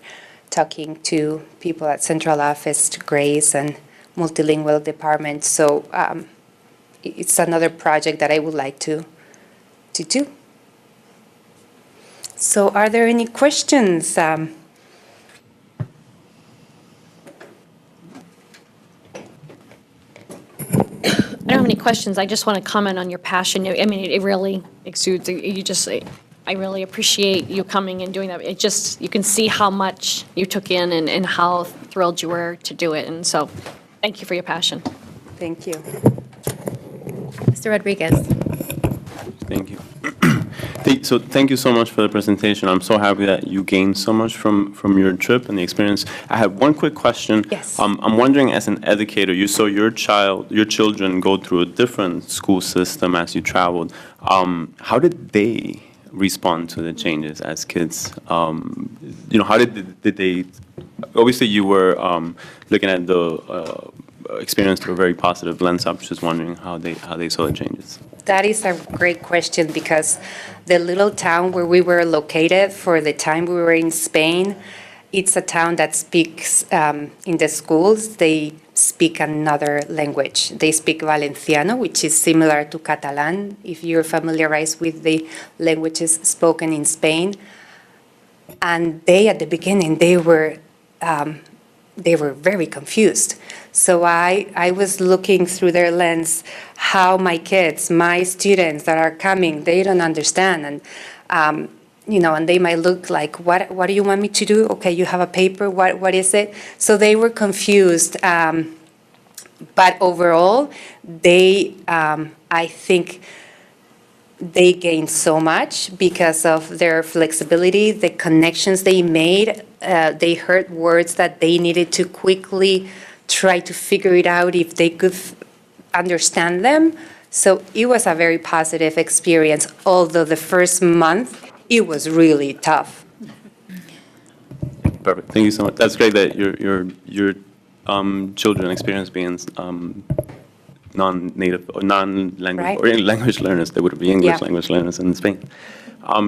talking to people at Central Office, to Grace and Multilingual Department. So it's another project that I would like to do. So are there any questions? I don't have any questions. I just want to comment on your passion. I mean, it really exudes. I really appreciate you coming and doing that. It just, you can see how much you took in and how thrilled you were to do it. And so thank you for your passion. Thank you. Mr. Rodriguez. Thank you. So thank you so much for the presentation. I'm so happy that you gained so much from your trip and the experience. I have one quick question. Yes. I'm wondering, as an educator, you saw your children go through a different school system as you traveled. How did they respond to the changes as kids? How did they? Obviously, you were looking at the experience through a very positive lens. I'm just wondering how they saw the changes. That is a great question, because the little town where we were located for the time we were in Spain, it's a town that speaks, in the schools, they speak another language. They speak Valenciano, which is similar to Catalan, if you're familiarized with the languages spoken in Spain. And they, at the beginning, they were very confused. So I was looking through their lens how my kids, my students that are coming, they don't understand. And, and they might look like, what do you want me to do? Okay, you have a paper, what is it? So they were confused. But overall, I think they gained so much because of their flexibility, the connections they made. They heard words that they needed to quickly try to figure it out if they could understand them. So it was a very positive experience, although the first month, it was really tough. Perfect. Thank you so much. That's great that your children experience being non-native or non-language Right. or language learners. They would be English Yeah. language learners in Spain.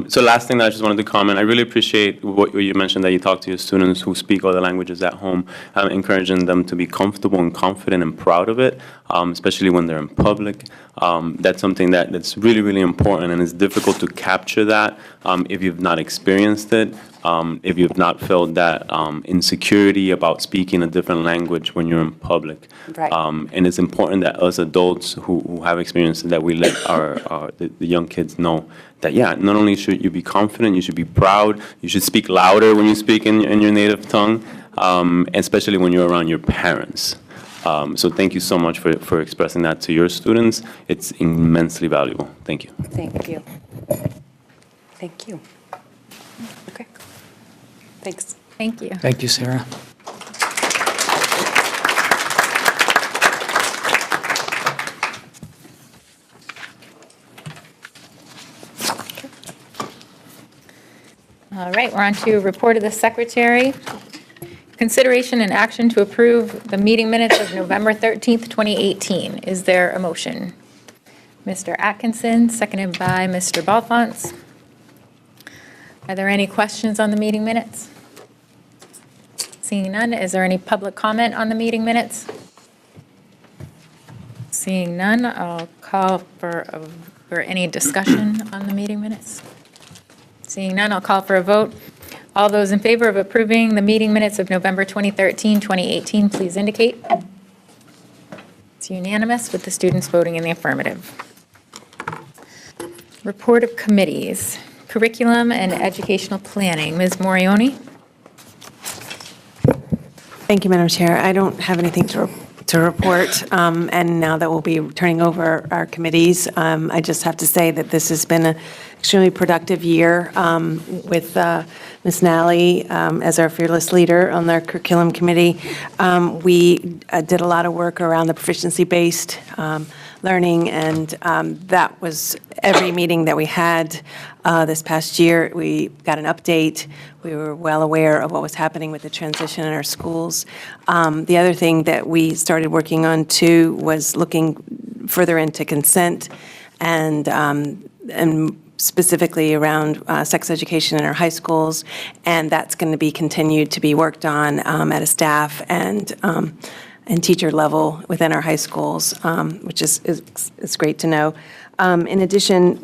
So last thing that I just wanted to comment, I really appreciate what you mentioned, that you talk to your students who speak other languages at home, encouraging them to be comfortable and confident and proud of it, especially when they're in public. That's something that's really, really important, and it's difficult to capture that if you've not experienced it, if you've not felt that insecurity about speaking a different language when you're in public. Right. And it's important that us adults who have experienced it, that we let the young kids know that, yeah, not only should you be confident, you should be proud, you should speak louder when you speak in your native tongue, especially when you're around your parents. So thank you so much for expressing that to your students. It's immensely valuable. Thank you. Thank you. Thank you. Okay. Thanks. Thank you. Thank you, Sarah. All right, we're on to report of the secretary. Consideration and action to approve the meeting minutes of November 13th, 2018. Is there a motion? Mr. Atkinson, seconded by Mr. Balfonts. Are there any questions on the meeting minutes? Seeing none, is there any public comment on the meeting minutes? Seeing none, I'll call for any discussion on the meeting minutes. Seeing none, I'll call for a vote. All those in favor of approving the meeting minutes of November 2013, 2018, please indicate. It's unanimous with the students voting in the affirmative. Report of committees, curriculum and educational planning. Ms. Morioni? Thank you, Madam Chair. I don't have anything to report, and now that we'll be turning over our committees, I just have to say that this has been an extremely productive year with Ms. Nally as our fearless leader on our curriculum committee. We did a lot of work around the proficiency-based learning, and that was every meeting that we had this past year. We got an update. We were well aware of what was happening with the transition in our schools. The other thing that we started working on too was looking further into consent and specifically around sex education in our high schools, and that's going to be continued to be worked on at a staff and teacher level within our high schools, which is great to know. In addition,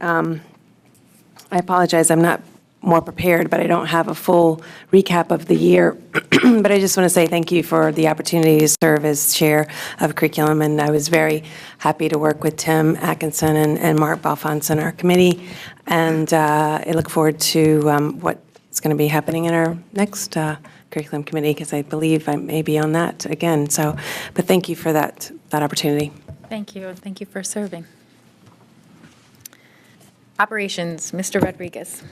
I apologize, I'm not more prepared, but I don't have a full recap of the year. But I just want to say thank you for the opportunity to serve as chair of curriculum, and I was very happy to work with Tim Atkinson and Mark Balfonts on our committee, and I look forward to what's going to be happening in our next curriculum committee, because I believe I may be on that again. So, but thank you for that opportunity. Thank you, and thank you for serving. Operations, Mr. Rodriguez.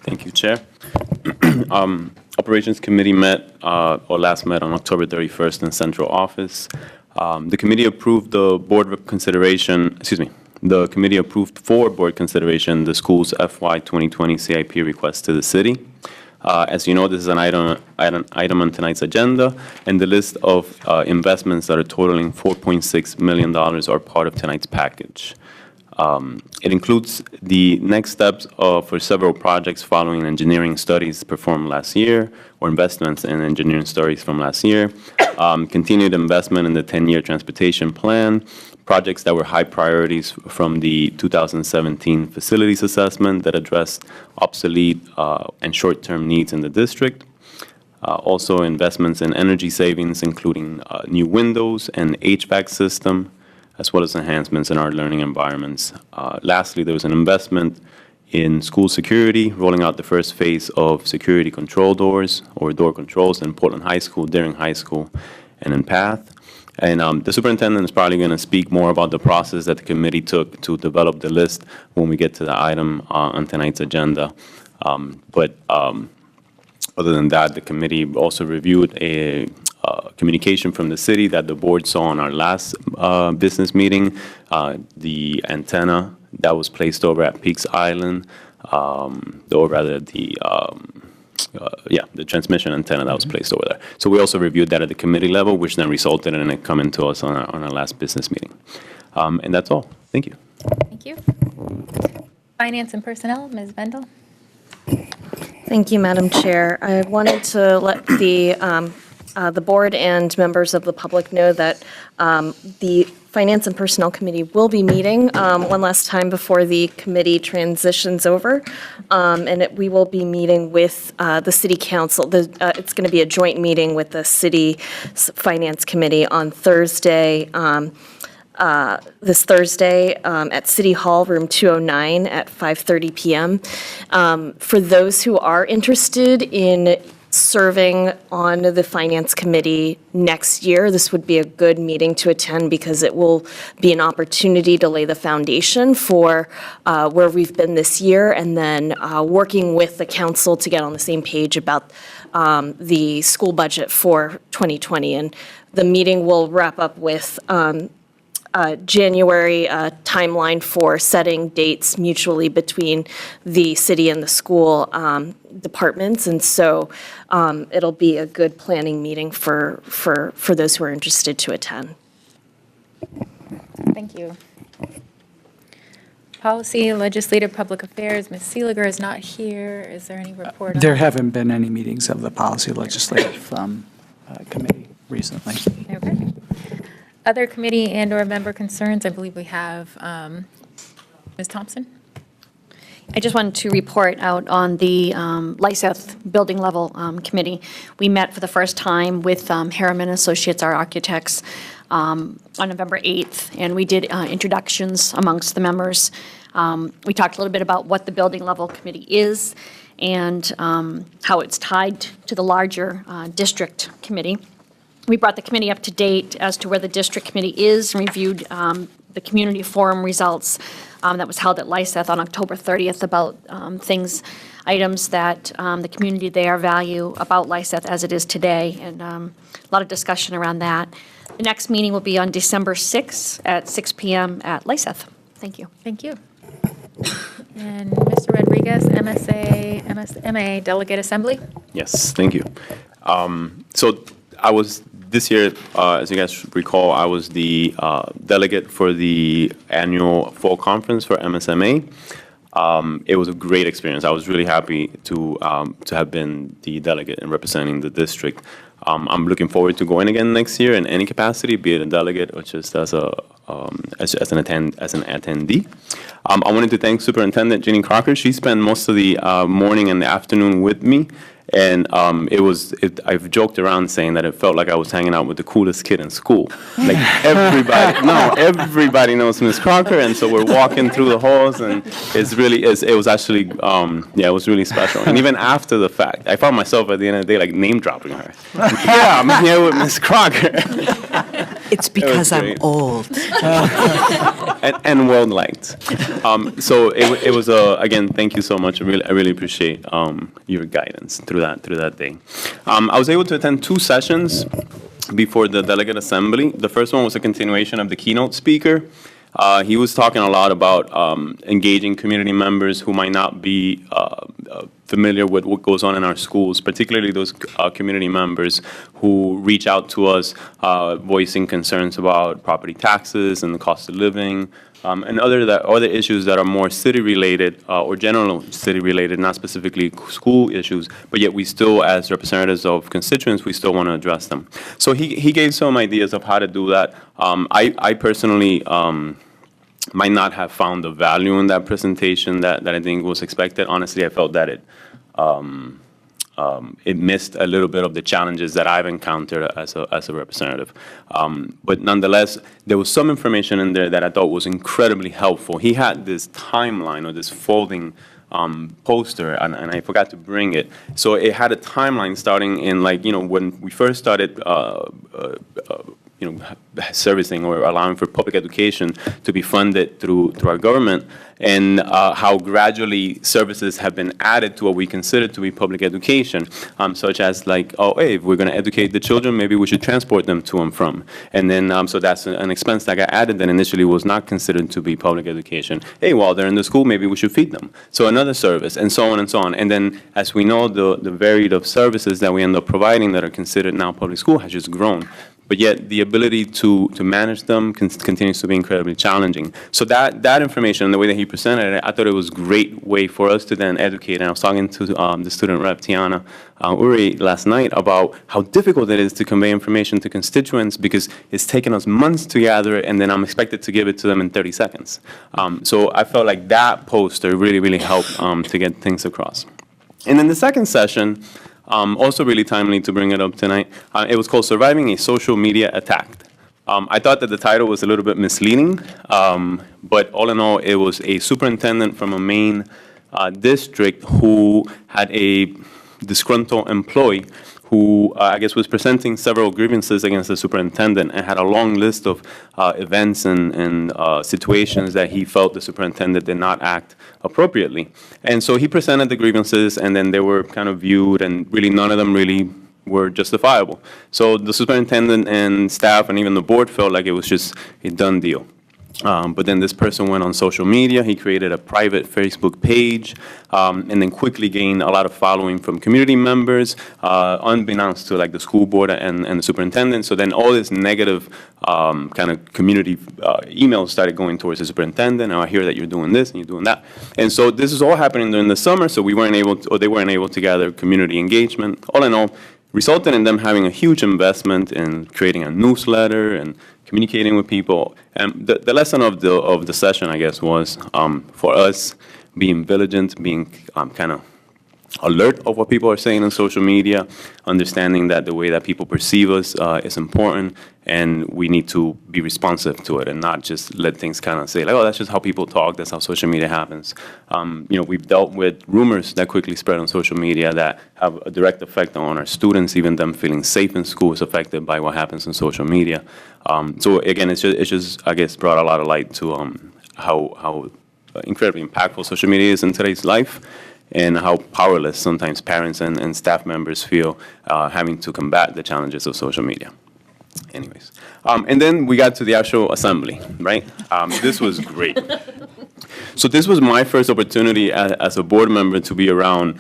Thank you, Chair. Operations Committee last met on October 31st in Central Office. The committee approved the committee approved for board consideration the school's FY 2020 CIP request to the city. As you know, this is an item on tonight's agenda, and the list of investments that are totaling $4.6 million are part of tonight's package. It includes the next steps for several projects following engineering studies performed last year, or investments in engineering studies from last year, continued investment in the 10-year transportation plan, projects that were high priorities from the 2017 facilities assessment that addressed obsolete and short-term needs in the district. Also investments in energy savings, including new windows and HVAC system, as well as enhancements in our learning environments. Lastly, there was an investment in school security, rolling out the first phase of security control doors or door controls in Portland High School, Deering High School, and in Path. And the superintendent is probably going to speak more about the process that the committee took to develop the list when we get to the item on tonight's agenda. Other than that, the committee also reviewed a communication from the city that the board saw on our last business meeting, the antenna that was placed over at Peaks Island, or rather the transmission antenna that was placed over there. So we also reviewed that at the committee level, which then resulted in it coming to us on our last business meeting. And that's all. Thank you. Thank you. Finance and Personnel, Ms. Bendel. Thank you, Madam Chair. I wanted to let the board and members of the public know that the Finance and Personnel Committee will be meeting one last time before the committee transitions over, and we will be meeting with the City Council. It's going to be a joint meeting with the City Finance Committee on Thursday, this Thursday at City Hall, room 209 at 5:30 p.m. For those who are interested in serving on the Finance Committee next year, this would be a good meeting to attend because it will be an opportunity to lay the foundation for where we've been this year, and then working with the council to get on the same page about the school budget for 2020. And the meeting will wrap up with January timeline for setting dates mutually between the city and the school departments, and so it'll be a good planning meeting for those who are interested to attend. Thank you. Policy, Legislative Public Affairs, Ms. Seeliger is not here. Is there any report on There that? haven't been any meetings of the Policy Legislative Committee recently. Okay. Other committee and/or member concerns, I believe we have Ms. Thompson. I just wanted to report out on the Lyseth Building Level Committee. We met for the first time with Harriman Associates, our architects, on November 8th, and we did introductions amongst the members. We talked a little bit about what the Building Level Committee is and how it's tied to the larger district committee. We brought the committee up to date as to where the district committee is and reviewed the community forum results that was held at Lyseth on October 30th about items that the community there value about Lyseth as it is today, and a lot of discussion around that. The next meeting will be on December 6th at 6 p.m. at Lyseth. Thank you. Thank you. And Mr. Rodriguez, MA Delegate Assembly. Yes, thank you. So I was, this year, as you guys recall, I was the delegate for the annual fall conference for MSMA. It was a great experience. I was really happy to have been the delegate and representing the district. I'm looking forward to going again next year in any capacity, be it a delegate or just as an attendee. I wanted to thank Superintendent Ginny Crocker. She spent most of the morning and the afternoon with me. And I've joked around saying that it felt like I was hanging out with the coolest kid in school. Like everybody knows Miss Crocker, and so we're walking through the halls, and it was actually, it was really special. And even after the fact, I found myself at the end of the day like name dropping her. Yeah, I'm here with Miss Crocker. It's because I'm old. and well liked. So it was again, thank you so much. I really appreciate your guidance through that day. I was able to attend 2 sessions before the delegate assembly. The first one was a continuation of the keynote speaker. He was talking a lot about engaging community members who might not be familiar with what goes on in our schools, particularly those community members who reach out to us voicing concerns about property taxes and the cost of living, and other issues that are more city-related or general city-related, not specifically school issues, but yet we still, as representatives of constituents, we still want to address them. So he gave some ideas of how to do that. I personally might not have found the value in that presentation that I think was expected. Honestly, I felt that it missed a little bit of the challenges that I've encountered as a representative. But nonetheless, there was some information in there that I thought was incredibly helpful. He had this timeline or this folding poster, and I forgot to bring it. So it had a timeline starting in, like, when we first started servicing or allowing for public education to be funded through our government, and how gradually services have been added to what we consider to be public education, such as like, oh, hey, if we're going to educate the children, maybe we should transport them to and from. And then, so that's an expense that got added that initially was not considered to be public education. Hey, while they're in the school, maybe we should feed them. So another service, and so on and so on. And then, as we know, the varied of services that we end up providing that are considered now public school has just grown. But yet the ability to manage them continues to be incredibly challenging. So that information and the way that he presented it, I thought it was a great way for us to then educate. And I was talking to the student rep, Tiana Uri, last night about how difficult it is to convey information to constituents because it's taken us months to gather it, and then I'm expected to give it to them in 30 seconds. So I felt like that poster really, really helped to get things across. And then the second session, also really timely to bring it up tonight. It was called Surviving a Social Media Attack. I thought that the title was a little bit misleading, but all in all, it was a superintendent from a Maine district who had a disgruntled employee who I guess was presenting several grievances against the superintendent and had a long list of events and situations that he felt the superintendent did not act appropriately. And so he presented the grievances, and then they were kind of viewed, and really none of them really were justifiable. So the superintendent and staff and even the board felt like it was just a done deal. But then this person went on social media. He created a private Facebook page, and then quickly gained a lot of following from community members, unbeknownst to like the school board and the superintendent. So then all this negative kind of community emails started going towards the superintendent. Oh, I hear that you're doing this and you're doing that. And so this is all happening during the summer. So we weren't able to, or they weren't able to gather community engagement. All in all, resulted in them having a huge investment in creating a newsletter and communicating with people. And the lesson of the session, I guess, was for us being vigilant, being kind of alert of what people are saying on social media, understanding that the way that people perceive us is important, and we need to be responsive to it and not just let things kind of say, like, oh, that's just how people talk, that's how social media happens. We've dealt with rumors that quickly spread on social media that have a direct effect on our students, even them feeling safe in school is affected by what happens on social media. So again, it's just I guess, brought a lot of light to how incredibly impactful social media is in today's life, and how powerless sometimes parents and staff members feel having to combat the challenges of social media. Anyways, and then we got to the actual assembly, right? This was great. So this was my first opportunity as a board member to be around,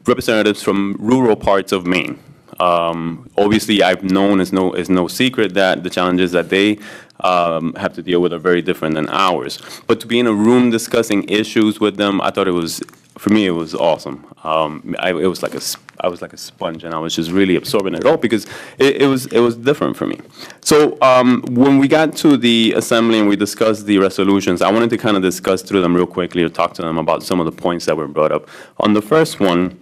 representatives from rural parts of Maine. Obviously, I've known it's no secret that the challenges that they have to deal with are very different than ours. But to be in a room discussing issues with them, I thought it was, for me, it was awesome. I was like a sponge, and I was just really absorbing it all because it was different for me. So when we got to the assembly and we discussed the resolutions, I wanted to kind of discuss through them real quickly or talk to them about some of the points that were brought up. On the first one,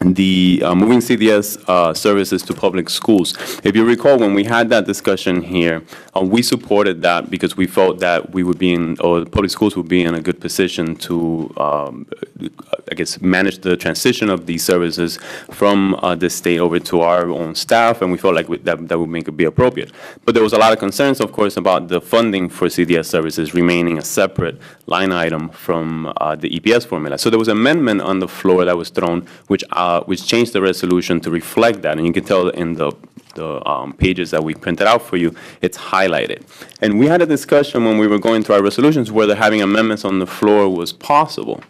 the moving CDS services to public schools. If you recall, when we had that discussion here, we supported that because we felt that we would be or the public schools would be in a good position to, I guess, manage the transition of these services from the state over to our own staff, and we felt like that would make it be appropriate. But there was a lot of concerns, of course, about the funding for CDS services remaining a separate line item from the EPS formula. So there was an amendment on the floor that was thrown, which changed the resolution to reflect that. And you can tell in the pages that we printed out for you, it's highlighted. And we had a discussion when we were going through our resolutions whether having amendments on the floor was possible.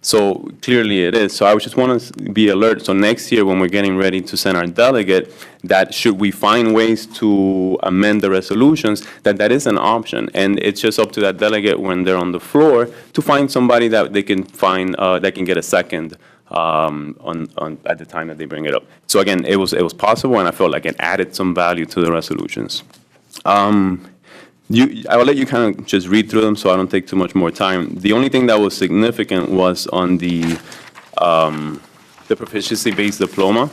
So clearly it is. So I just want to be alert. So next year when we're getting ready to send our delegate, that should we find ways to amend the resolutions, that is an option. And it's just up to that delegate when they're on the floor to find somebody that they can find, that can get a second at the time that they bring it up. So again, it was possible, and I felt like it added some value to the resolutions. I will let you kind of just read through them so I don't take too much more time. The only thing that was significant was on the the proficiency-based diploma,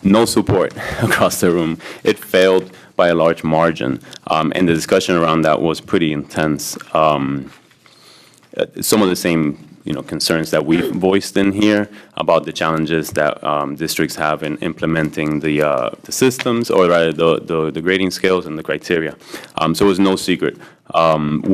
no support across the room. It failed by a large margin, and the discussion around that was pretty intense. Some of the same concerns that we've voiced in here about the challenges that districts have in implementing the systems, or rather the grading scales and the criteria. So it was no secret.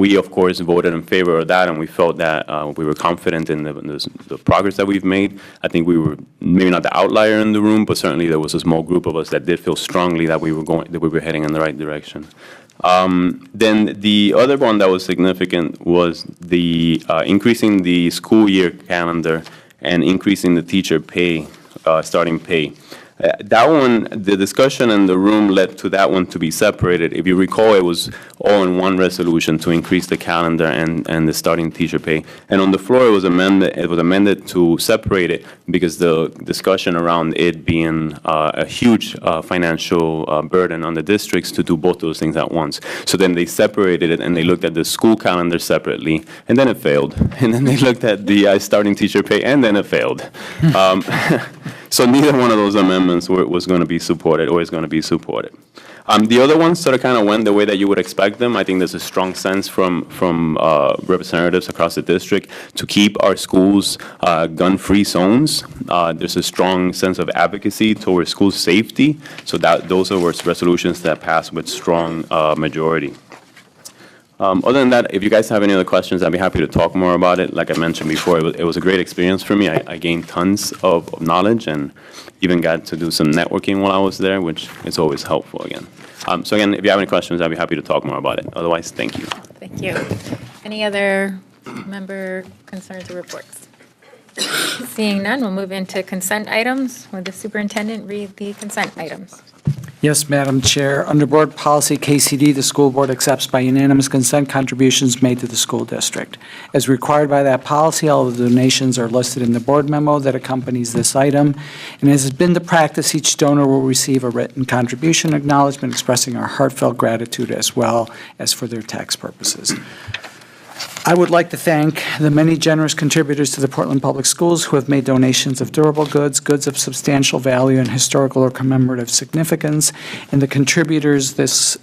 We, of course, voted in favor of that, and we felt that we were confident in the progress that we've made. I think we were maybe not the outlier in the room, but certainly there was a small group of us that did feel strongly that we were heading in the right direction. Then the other one that was significant was the increasing the school year calendar and increasing the teacher pay, starting pay. That one, the discussion in the room led to that one to be separated. If you recall, it was all in one resolution to increase the calendar and the starting teacher pay. And on the floor, it was amended to separate it because the discussion around it being a huge financial burden on the districts to do both those things at once. So then they separated it and they looked at the school calendar separately, and then it failed. And then they looked at the starting teacher pay, and then it failed. So neither one of those amendments was going to be supported or is going to be supported. The other ones sort of kind of went the way that you would expect them. I think there's a strong sense from representatives across the district to keep our schools gun-free zones. There's a strong sense of advocacy towards school safety. So those are resolutions that passed with strong majority. Other than that, if you guys have any other questions, I'd be happy to talk more about it. Like I mentioned before, it was a great experience for me. I gained tons of knowledge and even got to do some networking while I was there, which is always helpful again. So again, if you have any questions, I'd be happy to talk more about it. Otherwise, thank you. Thank you. Any other member concerns or reports? Seeing none, we'll move into consent items. Will the superintendent read the consent items? Yes, Madam Chair. Under Board Policy KCD, the school board accepts by unanimous consent contributions made to the school district. As required by that policy, all of the donations are listed in the board memo that accompanies this item. And as has been the practice, each donor will receive a written contribution acknowledgement expressing our heartfelt gratitude as well as for their tax purposes. I would like to thank the many generous contributors to the Portland Public Schools who have made donations of durable goods, goods of substantial value and historical or commemorative significance. And the contributors this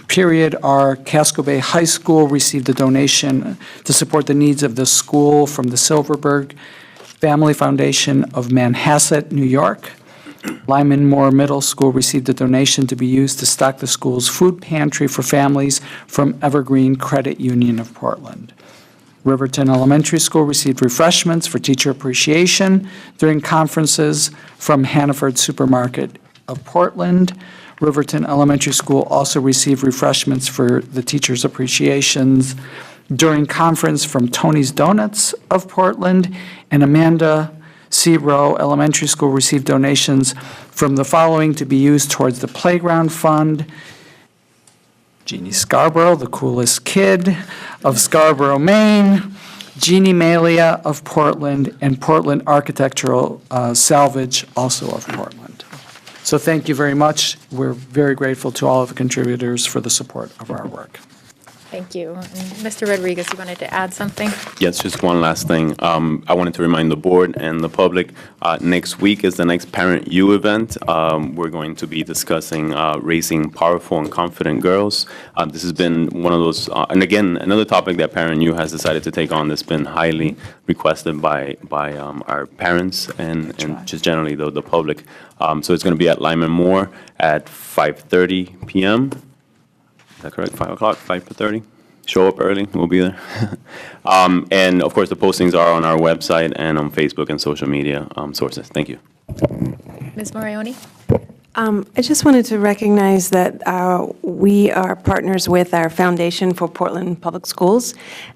period are Casco Bay High School received a donation to support the needs of the school from the Silverberg Family Foundation of Manhasset, New York. Lyman Moore Middle School received a donation to be used to stock the school's food pantry for families from Evergreen Credit Union of Portland. Riverton Elementary School received refreshments for teacher appreciation during conferences from Hannaford Supermarket of Portland. Riverton Elementary School also received refreshments for the teachers' appreciations during conference from Tony's Donuts of Portland, and Amanda C. Rowe Elementary School received donations from the following to be used towards the Playground Fund: Jeannie Scarborough, the coolest kid of Scarborough, Maine, Jeannie Malia of Portland, and Portland Architectural Salvage, also of Portland. So thank you very much. We're very grateful to all of the contributors for the support of our work. Thank you. And Mr. Rodriguez, you wanted to add something? Yes, just one last thing. I wanted to remind the board and the public, next week is the next Parent U event. We're going to be discussing raising powerful and confident girls. This has been one of those, and again, another topic that Parent U has decided to take on that's been highly requested by our parents and just generally the public. So it's going to be at Lyman Moore at 5:30 p.m. Is that correct? 5 o'clock, 5:30? Show up early, we'll be there. And of course, the postings are on our website and on Facebook and social media sources. Thank you. Ms. Morioni? I just wanted to recognize that we are partners with our Foundation for Portland Public Schools,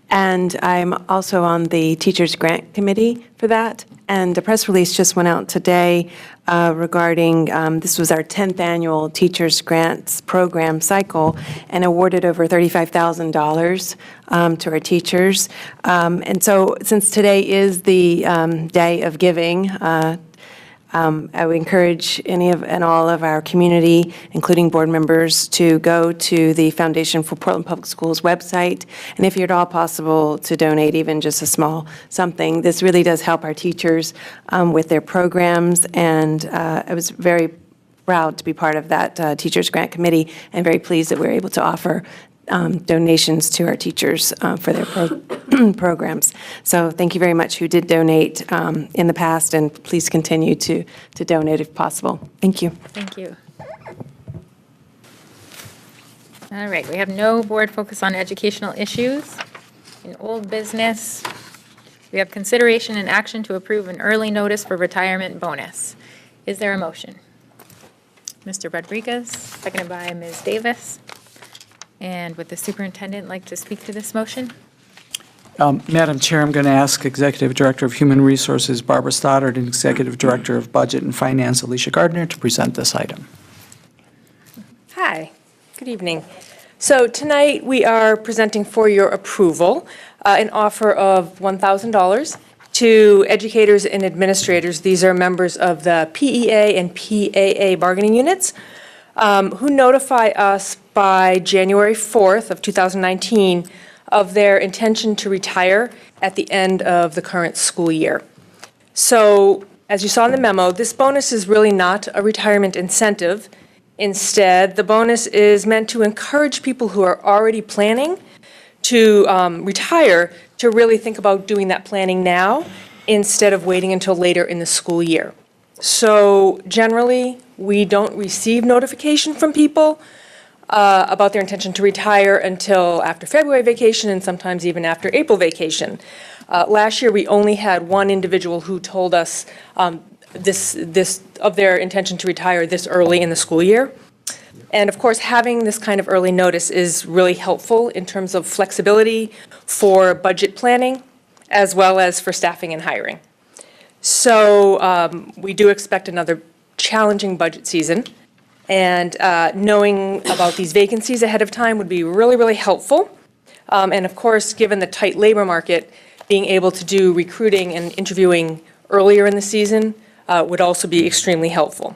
and I'm also on the Teachers Grant Committee for that. And a press release just went out today regarding, this was our 10th annual Teachers Grants Program cycle, and awarded over $35,000 to our teachers. And so since today is the day of giving, I would encourage any of and all of our community, including board members, to go to the Foundation for Portland Public Schools website, and if at all possible, to donate even just a small something. This really does help our teachers with their programs, and I was very proud to be part of that Teachers Grant Committee, and very pleased that we're able to offer donations to our teachers for their programs. So thank you very much who did donate in the past, and please continue to donate if possible. Thank you. Thank you. All right, we have no board focus on educational issues. In old business, we have consideration and action to approve an early notice for retirement bonus. Is there a motion? Mr. Rodriguez, seconded by Ms. Davis. And would the superintendent like to speak to this motion? Madam Chair, I'm going to ask Executive Director of Human Resources Barbara Stoddard and Executive Director of Budget and Finance Alicia Gardner to present this item. Hi, good evening. So tonight we are presenting for your approval an offer of $1,000 to educators and administrators. These are members of the PEA and PAA bargaining units who notify us by January 4th of 2019 of their intention to retire at the end of the current school year. So, as you saw in the memo, this bonus is really not a retirement incentive. Instead, the bonus is meant to encourage people who are already planning to retire to really think about doing that planning now instead of waiting until later in the school year. So generally, we don't receive notification from people about their intention to retire until after February vacation and sometimes even after April vacation. Last year, we only had one individual who told us this of their intention to retire this early in the school year. And of course, having this kind of early notice is really helpful in terms of flexibility for budget planning, as well as for staffing and hiring. So we do expect another challenging budget season, and knowing about these vacancies ahead of time would be really, really helpful. And of course, given the tight labor market, being able to do recruiting and interviewing earlier in the season would also be extremely helpful.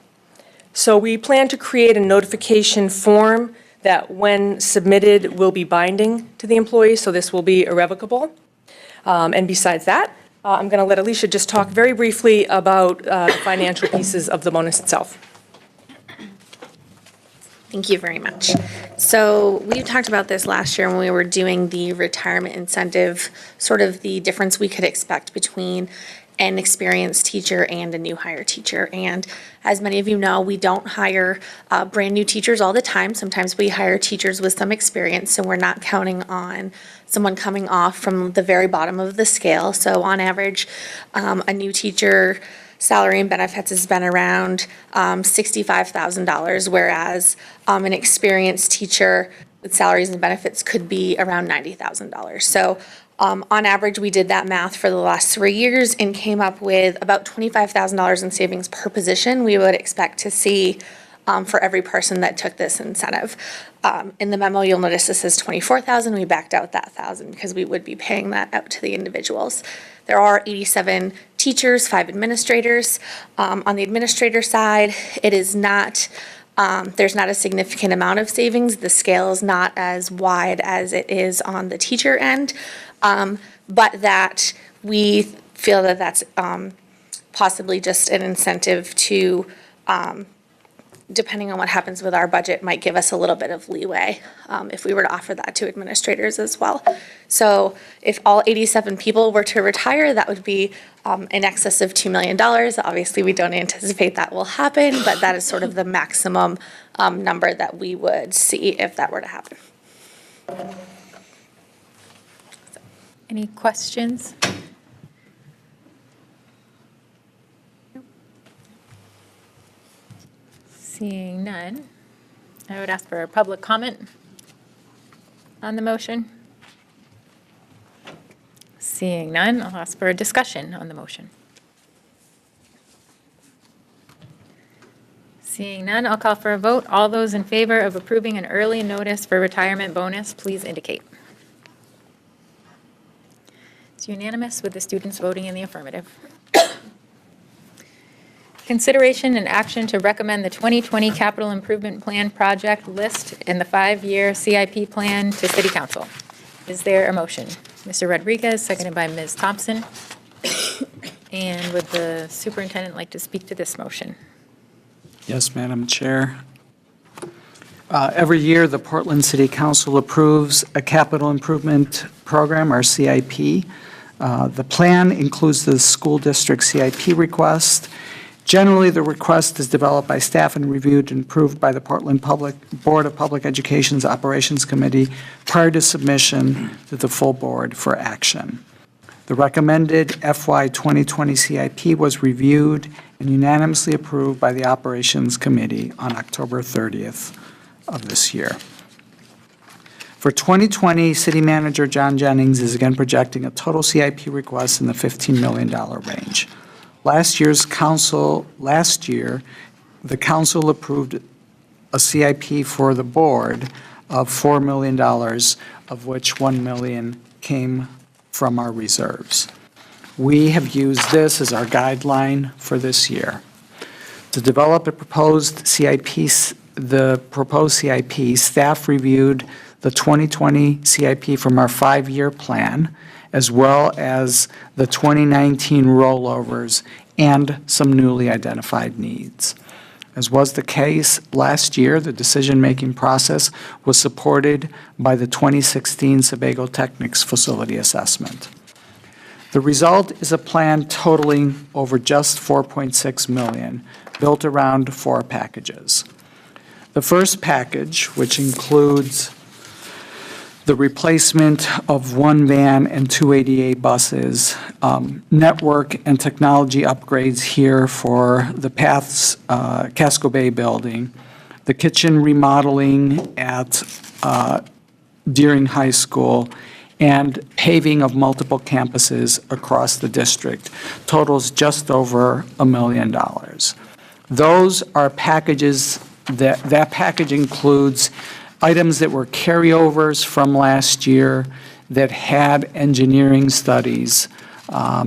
So we plan to create a notification form that, when submitted, will be binding to the employee, so this will be irrevocable. And besides that, I'm going to let Alicia just talk very briefly about the financial pieces of the bonus itself. Thank you very much. So we talked about this last year when we were doing the retirement incentive, sort of the difference we could expect between an experienced teacher and a new hire teacher. And as many of you know, we don't hire brand new teachers all the time. Sometimes we hire teachers with some experience, so we're not counting on someone coming off from the very bottom of the scale. So on average, a new teacher salary and benefits has been around $65,000, whereas an experienced teacher with salaries and benefits could be around $90,000. So on average, we did that math for the last 3 years and came up with about $25,000 in savings per position we would expect to see for every person that took this incentive. In the memo, you'll notice this says $24,000. We backed out that $1,000 because we would be paying that out to the individuals. There are 87 teachers, 5 administrators. On the administrator side, it is not, there's not a significant amount of savings. The scale is not as wide as it is on the teacher end, but that we feel that that's possibly just an incentive to, depending on what happens with our budget, might give us a little bit of leeway if we were to offer that to administrators as well. So if all 87 people were to retire, that would be in excess of $2 million. Obviously, we don't anticipate that will happen, but that is sort of the maximum number that we would see if that were to happen. Any questions? Seeing none, I would ask for a public comment on the motion. Seeing none, I'll ask for a discussion on the motion. Seeing none, I'll call for a vote. All those in favor of approving an early notice for retirement bonus, please indicate. It's unanimous with the students voting in the affirmative. Consideration and action to recommend the 2020 Capital Improvement Plan project list and the 5-year CIP plan to City Council. Is there a motion? Mr. Rodriguez, seconded by Ms. Thompson. And would the superintendent like to speak to this motion? Yes, Madam Chair. Every year, the Portland City Council approves a capital improvement program, or CIP. The plan includes the school district CIP request. Generally, the request is developed by staff and reviewed and approved by the Portland Board of Public Education's Operations Committee prior to submission to the full board for action. The recommended FY 2020 CIP was reviewed and unanimously approved by the Operations Committee on October 30th of this year. For 2020, City Manager John Jennings is again projecting a total CIP request in the $15 million range. Last year, the council approved a CIP for the board of $4 million, of which $1 million came from our reserves. We have used this as our guideline for this year. To develop a proposed CIP, staff reviewed the 2020 CIP from our 5-year plan, as well as the 2019 rollovers and some newly identified needs. As was the case last year, the decision-making process was supported by the 2016 Sebago Technics facility assessment. The result is a plan totaling over just $4.6 million, built around 4 packages. The first package, which includes the replacement of 1 van and 2 ADA buses, network and technology upgrades here for the Paths Casco Bay building, the kitchen remodeling at Deering High School, and paving of multiple campuses across the district totals just over $1 million. Those are packages that package includes items that were carryovers from last year that had engineering studies.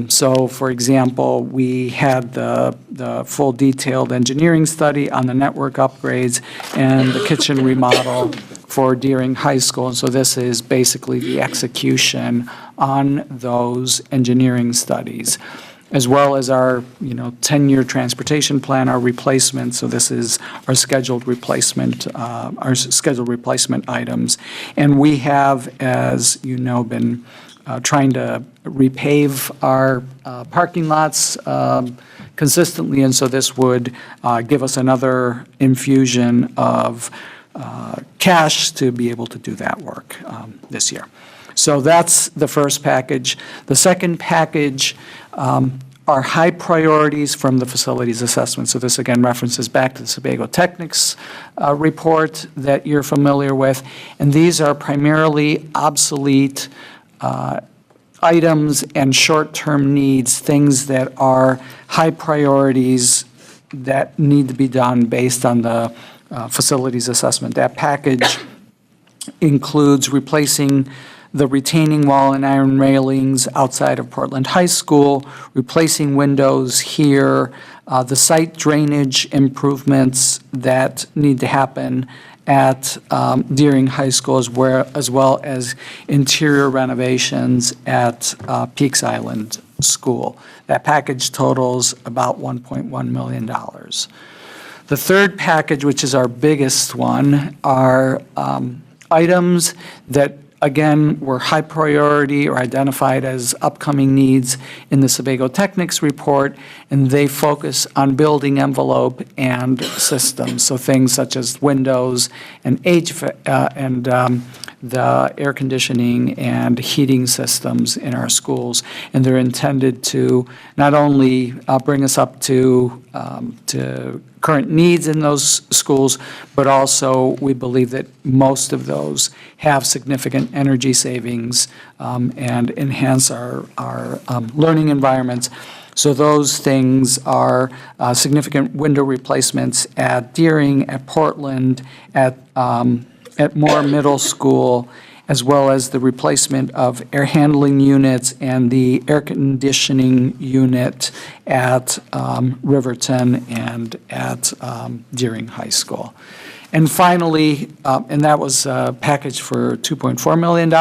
So, for example, we had the full detailed engineering study on the network upgrades and the kitchen remodel for Deering High School. And so this is basically the execution on those engineering studies, as well as our 10-year transportation plan, our replacement. So this is our scheduled replacement items. And we have, as you know, been trying to repave our parking lots consistently, and so this would give us another infusion of cash to be able to do that work this year. So that's the first package. The second package are high priorities from the facilities assessment. So this again references back to the Sebago Technics report that you're familiar with. And these are primarily obsolete items and short-term needs, things that are high priorities that need to be done based on the facilities assessment. That package includes replacing the retaining wall and iron railings outside of Portland High School, replacing windows here, the site drainage improvements that need to happen at Deering High School, as well as interior renovations at Peaks Island School. That package totals about $1.1 million. The third package, which is our biggest one, are items that, again, were high priority or identified as upcoming needs in the Sebago Technics report, and they focus on building envelope and systems. So things such as windows and the air conditioning and heating systems in our schools. And they're intended to not only bring us up to current needs in those schools, but also we believe that most of those have significant energy savings and enhance our learning environments. So those things are significant window replacements at Deering, at Portland, at Moore Middle School, as well as the replacement of air handling units and the air conditioning unit at Riverton and at Deering High School. And finally, and that was a package for $2.4 million.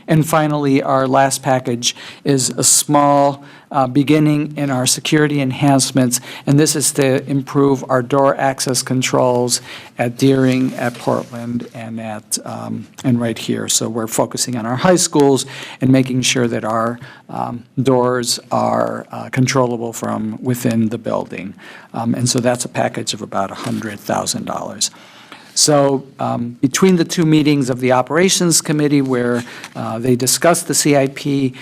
And finally, our last package is a small beginning in our security enhancements, and this is to improve our door access controls at Deering, at Portland, and and right here. So we're focusing on our high schools and making sure that our doors are controllable from within the building. And so that's a package of about $100,000. So between the two meetings of the Operations Committee where they discussed the CIP,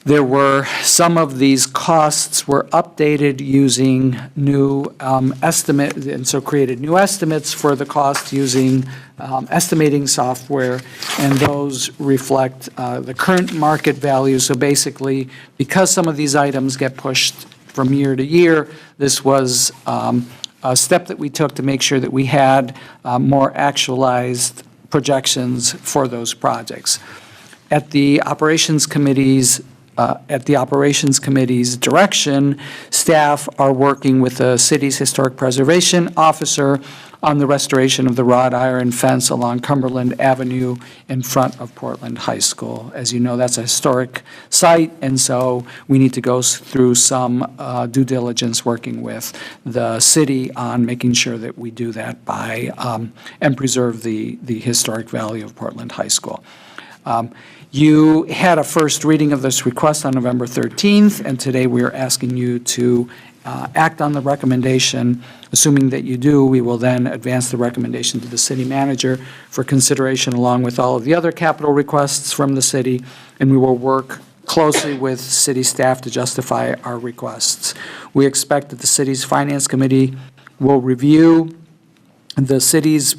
there were some of these costs were updated using new estimate, and so created new estimates for the cost using estimating software, and those reflect the current market value. So basically, because some of these items get pushed from year to year, this was a step that we took to make sure that we had more actualized projections for those projects. At the Operations Committee's direction, staff are working with the city's historic preservation officer on the restoration of the wrought iron fence along Cumberland Avenue in front of Portland High School. As you know, that's a historic site, and so we need to go through some due diligence working with the city on making sure that we do that by and preserve the historic value of Portland High School. You had a first reading of this request on November 13th, and today we are asking you to act on the recommendation. Assuming that you do, we will then advance the recommendation to the city manager for consideration along with all of the other capital requests from the city, and we will work closely with city staff to justify our requests. We expect that the city's finance committee will review the city's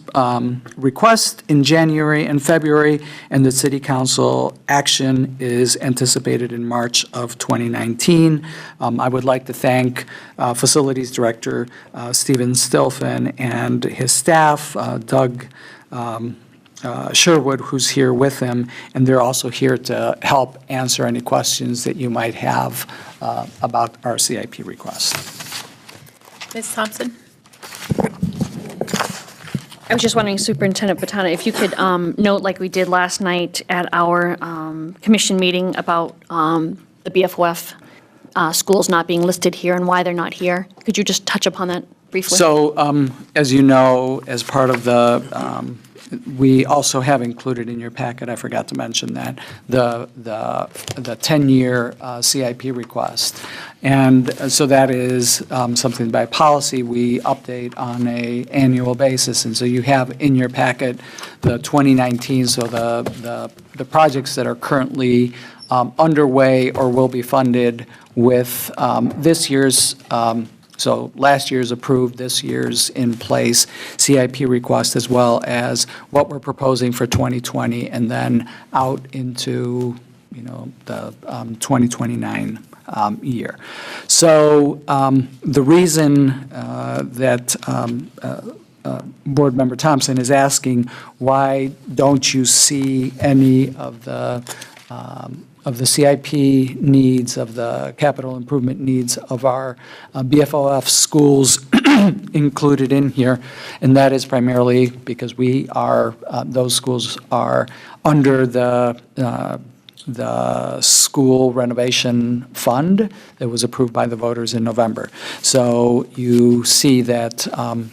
request in January and February, and the city council action is anticipated in March of 2019. I would like to thank Facilities Director Stephen Stilfen and his staff, Doug Sherwood, who's here with him, and they're also here to help answer any questions that you might have about our CIP request. Ms. Thompson? I was just wondering, Superintendent Botana, if you could note, like we did last night at our commission meeting about the BFOF schools not being listed here and why they're not here. Could you just touch upon that briefly? So, as you know, as part of the, we also have included in your packet, I forgot to mention that, the 10-year CIP request. And so that is something by policy we update on an annual basis. And so you have in your packet the 2019, so the projects that are currently underway or will be funded with this year's, so last year's approved, this year's in place CIP request, as well as what we're proposing for 2020 and then out into, you know, the 2029 year. So the reason that Board Member Thompson is asking, why don't you see any of the CIP needs, of the capital improvement needs of our BFOF schools included in here, and that is primarily because we are, those schools are under the school renovation fund that was approved by the voters in November. So you see that,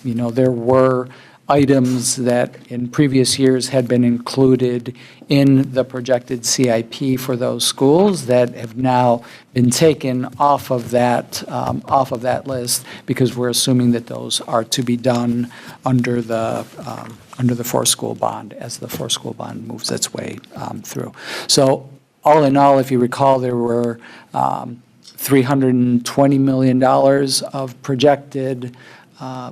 you know, there were items that in previous years had been included in the projected CIP for those schools that have now been taken off of that list, because we're assuming that those are to be done under the four-school bond, as the four-school bond moves its way through. So all in all, if you recall, there were $320 million of projected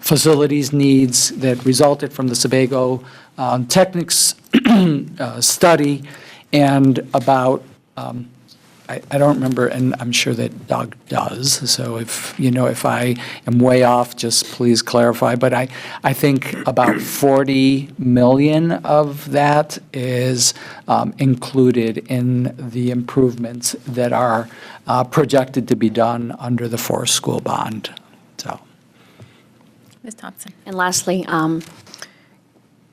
facilities needs that resulted from the Sebago Technics study, and about I don't remember, and I'm sure that Doug does, so if I am way off, just please clarify, but I think about 40 million of that is included in the improvements that are projected to be done under the Forest School bond, so. Ms. Thompson. And lastly,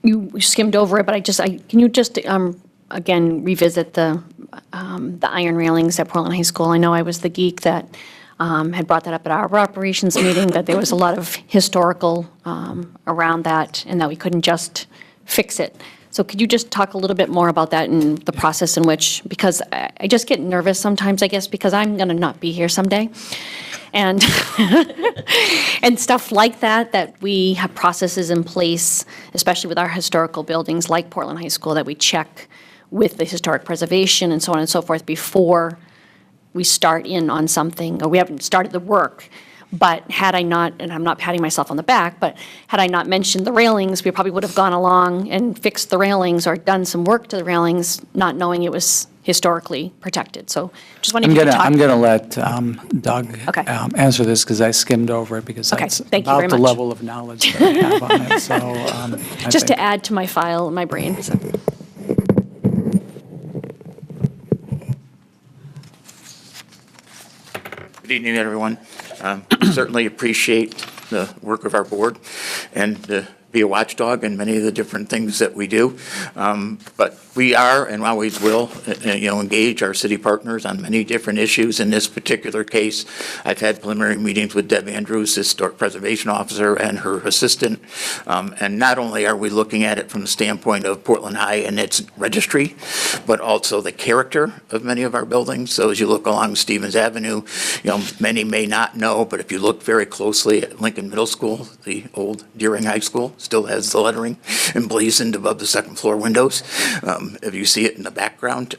you skimmed over it, but can you just, again, revisit the iron railings at Portland High School? I know I was the geek that had brought that up at our operations meeting, that there was a lot of historical around that and that we couldn't just fix it. So could you just talk a little bit more about that and the process in which, because I just get nervous sometimes, I guess, because I'm going to not be here someday. And and stuff like that we have processes in place, especially with our historical buildings like Portland High School, that we check with the historic preservation and so on and so forth before we start in on something, or we haven't started the work. But had I not, and I'm not patting myself on the back, but had I not mentioned the railings, we probably would have gone along and fixed the railings or done some work to the railings, not knowing it was historically protected. So just wanted to talk. I'm going to let Doug Okay. answer this because I skimmed over it because Okay, that's thank you very about the much. level of knowledge that I have on it. So Just to add to my file, my brain. So. Good evening, everyone. Certainly appreciate the work of our board and to be a watchdog in many of the different things that we do. But we are and always will, engage our city partners on many different issues. In this particular case, I've had preliminary meetings with Deb Andrews, Historic Preservation Officer, and her assistant. And not only are we looking at it from the standpoint of Portland High and its registry, but also the character of many of our buildings. So as you look along Stevens Avenue, many may not know, but if you look very closely at Lincoln Middle School, the old Deering High School still has the lettering emblazoned above the second floor windows, if you see it in the background.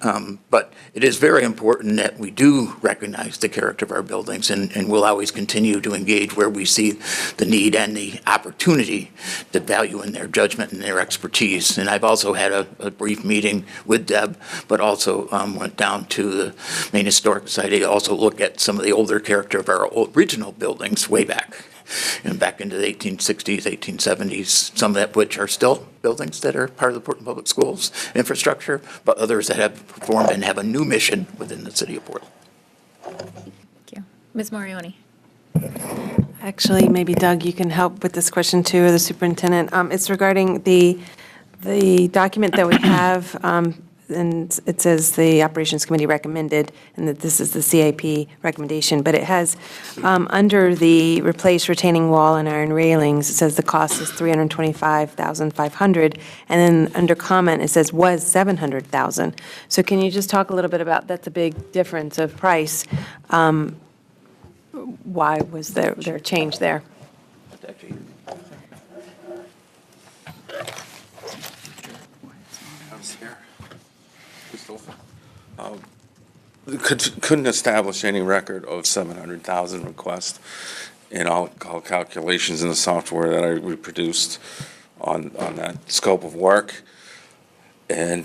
But it is very important that we do recognize the character of our buildings, and we'll always continue to engage where we see the need and the opportunity to value in their judgment and their expertise. And I've also had a brief meeting with Deb, but also went down to the Maine Historic Society to also look at some of the older character of our original buildings way back. And back into the 1860s, 1870s, some of that which are still buildings that are part of the Portland Public Schools infrastructure, but others that have performed and have a new mission within the city of Portland. Thank you. Ms. Morioni. Actually, maybe Doug, you can help with this question too, or the superintendent. It's regarding the document that we have, and it says the Operations Committee recommended, and that this is the CIP recommendation, but it has, under the replace retaining wall and iron railings, it says the cost is $325,500, and then under comment, it says was $700,000. So can you just talk a little bit about, that's a big difference of price. Why was there a change there? Couldn't establish any record of 700,000 requests in all calculations in the software that I reproduced on that scope of work. And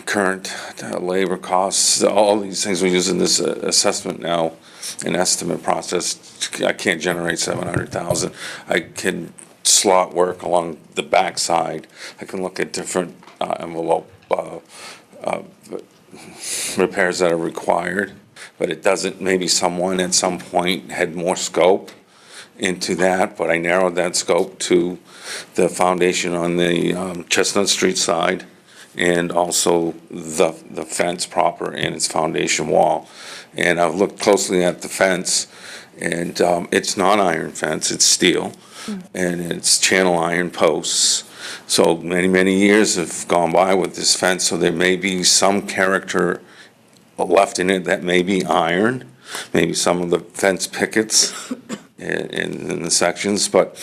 current labor costs, all these things we use in this assessment now, an estimate process, I can't generate 700,000. I can slot work along the backside. I can look at different envelope repairs that are required, but it doesn't, maybe someone at some point had more scope into that, but I narrowed that scope to the foundation on the Chestnut Street side and also the fence proper and its foundation wall. And I've looked closely at the fence, and it's not iron fence, it's steel, and it's channel iron posts. So many years have gone by with this fence, so there may be some character left in it that may be iron, maybe some of the fence pickets in the sections, but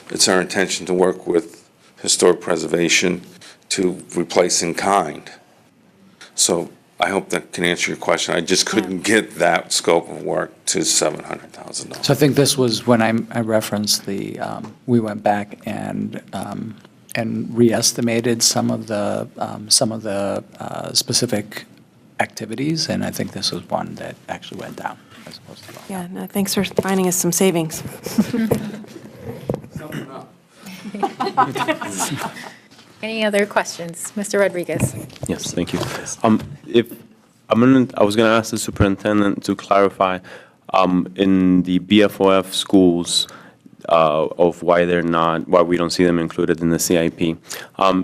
it's our intention to work with historic preservation to replace in kind. So I hope that can answer your question. I just couldn't get that scope of work to $700,000. So I think this was when I referenced the, we went back and re-estimated some of the specific activities, and I think this was one that actually went down as opposed to go up. Yeah, no, thanks for finding us some savings. Any other questions? Mr. Rodriguez? Yes, thank you. I was going to ask the superintendent to clarify in the BFOF schools of why we don't see them included in the CIP.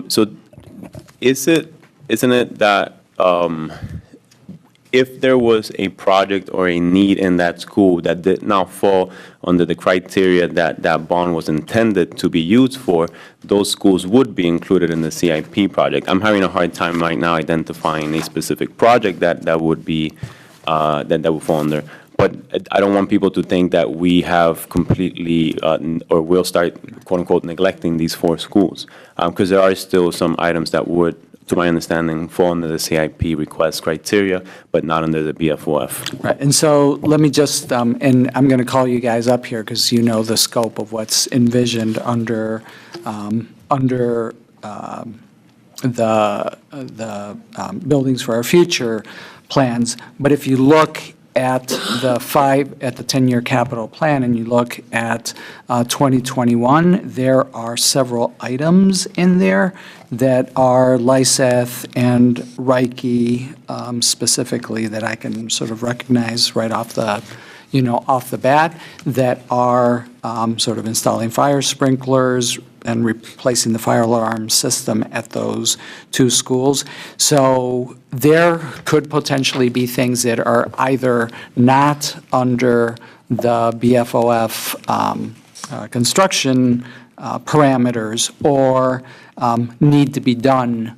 So isn't it that if there was a project or a need in that school that did not fall under the criteria that that bond was intended to be used for, those schools would be included in the CIP project? I'm having a hard time right now identifying a specific project that would be, that would fall under. But I don't want people to think that we have completely, or will start, quote unquote, neglecting these 4 schools. Because there are still some items that would, to my understanding, fall under the CIP request criteria, but not under the BFOF. Right, and so let me just, and I'm going to call you guys up here because you know the scope of what's envisioned under the Buildings for Our Future plans. But if you look at the 10-year capital plan, and you look at 2021, there are several items in there that are Lyseth and Reiki specifically that I can sort of recognize right off the bat, that are sort of installing fire sprinklers and replacing the fire alarm system at those 2 schools. So there could potentially be things that are either not under the BFOF construction parameters or need to be done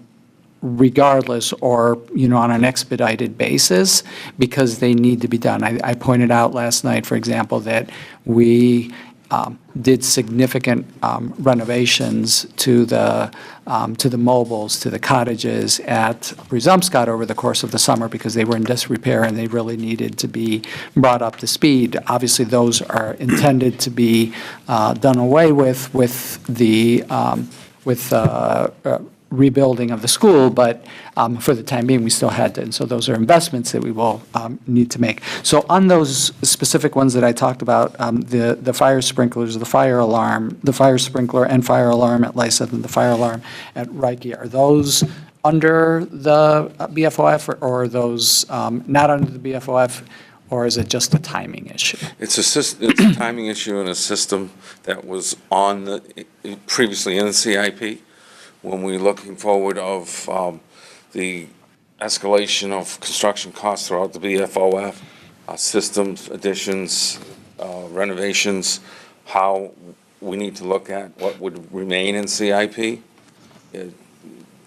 regardless, or, on an expedited basis, because they need to be done. I pointed out last night, for example, that we did significant renovations to the mobiles, to the cottages at Presumpscott over the course of the summer because they were in disrepair and they really needed to be brought up to speed. Obviously, those are intended to be done away with the rebuilding of the school, but for the time being, we still had to. And so those are investments that we will need to make. So on those specific ones that I talked about, the fire sprinklers, the fire alarm, the fire sprinkler and fire alarm at Lyseth and the fire alarm at Reiki, are those under the BFOF or are those not under the BFOF? Or is it just a timing issue? It's a timing issue and a system that was previously in the CIP. When we're looking forward of the escalation of construction costs throughout the BFOF, systems, additions, renovations, how we need to look at what would remain in CIP.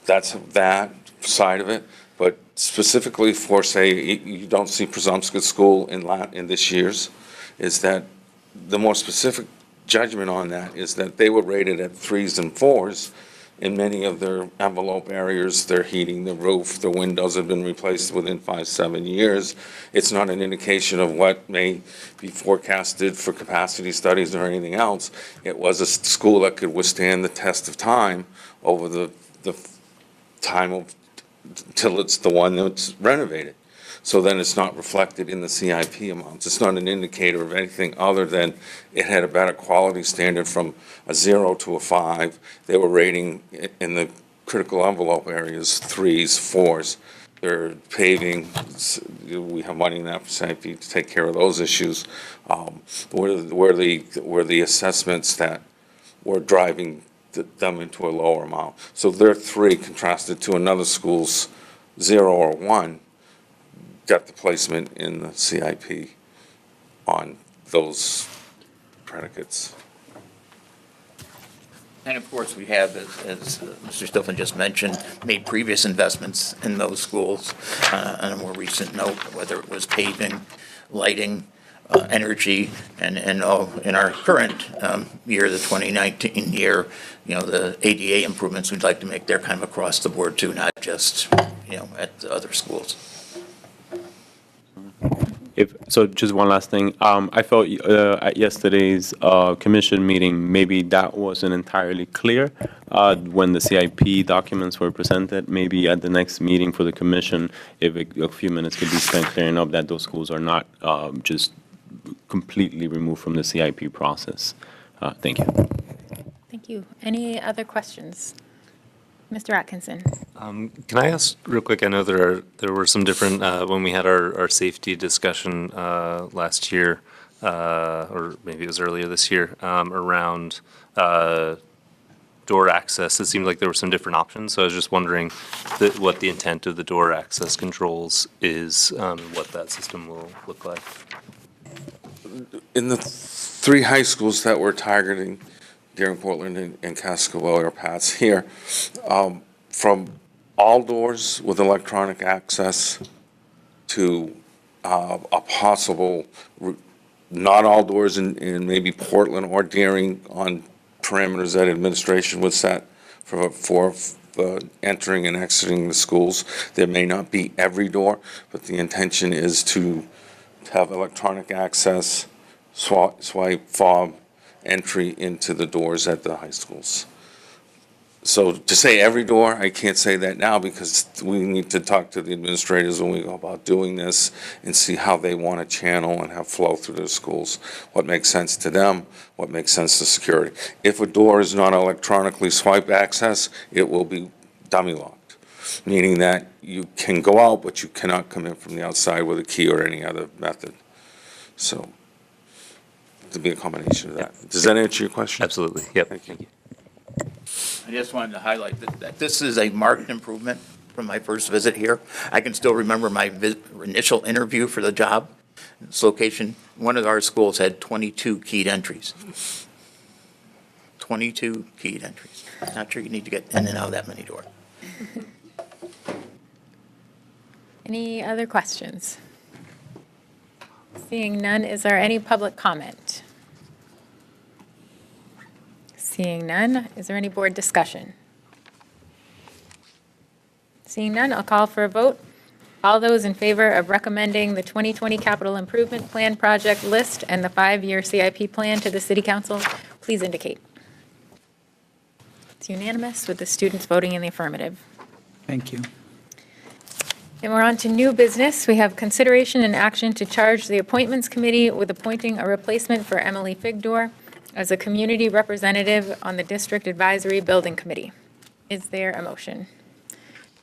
That's that side of it. But specifically for, say, you don't see Presumpscott School in this year's, is that the more specific judgment on that is that they were rated at 3s and 4s. In many of their envelope areas, they're heating the roof, the windows have been replaced within 5-7 years. It's not an indication of what may be forecasted for capacity studies or anything else. It was a school that could withstand the test of time over the time of till it's the one that's renovated. So then it's not reflected in the CIP amounts. It's not an indicator of anything other than it had a better quality standard from a 0 to a 5. They were rating in the critical envelope areas 3s, 4s. They're paving. We have money in that for CIP to take care of those issues. Where the assessments that were driving them into a lower amount. So their 3 contrasted to another school's 0 or 1. Got the placement in the CIP on those predicates. And of course, we have, as Mr. Stilfen just mentioned, made previous investments in those schools on a more recent note, whether it was paving, lighting, energy, and in our current year, the 2019 year, the ADA improvements we'd like to make, they're kind of across the board too, not just, at the other schools. So just one last thing. I felt at yesterday's commission meeting, maybe that wasn't entirely clear when the CIP documents were presented. Maybe at the next meeting for the commission, if a few minutes could be spent clearing up that those schools are not just completely removed from the CIP process. Thank you. Thank you. Any other questions? Mr. Atkinson. Can I ask real quick? I know there were some different when we had our safety discussion last year, or maybe it was earlier this year, around door access. It seemed like there were some different options. So I was just wondering what the intent of the door access controls is, what that system will look like. In the 3 high schools that we're targeting, here in Portland and Cascaway or Pat's here, from all doors with electronic access to a possible, not all doors in maybe Portland or Deering on parameters that administration would set for entering and exiting the schools. There may not be every door, but the intention is to have electronic access, swipe, fob, entry into the doors at the high schools. So to say every door, I can't say that now because we need to talk to the administrators when we go about doing this and see how they want to channel and have flow through their schools. What makes sense to them, what makes sense to security. If a door is not electronically swipe access, it will be dummy locked, meaning that you can go out, but you cannot come in from the outside with a key or any other method. So to be a combination of that. Does that answer your question? Absolutely. Yep. Thank you. I just wanted to highlight that this is a marked improvement from my first visit here. I can still remember my initial interview for the job. This location, one of our schools had 22 keyed entries. 22 keyed entries. Not sure you need to get in and out of that many doors. Any other questions? Seeing none, is there any public comment? Seeing none, is there any board discussion? Seeing none, I'll call for a vote. All those in favor of recommending the 2020 Capital Improvement Plan project list and the 5-year CIP plan to the City Council, please indicate. It's unanimous with the students voting in the affirmative. Thank you. And we're on to new business. We have consideration and action to charge the Appointments Committee with appointing a replacement for Emily Figdor as a community representative on the District Advisory Building Committee. Is there a motion?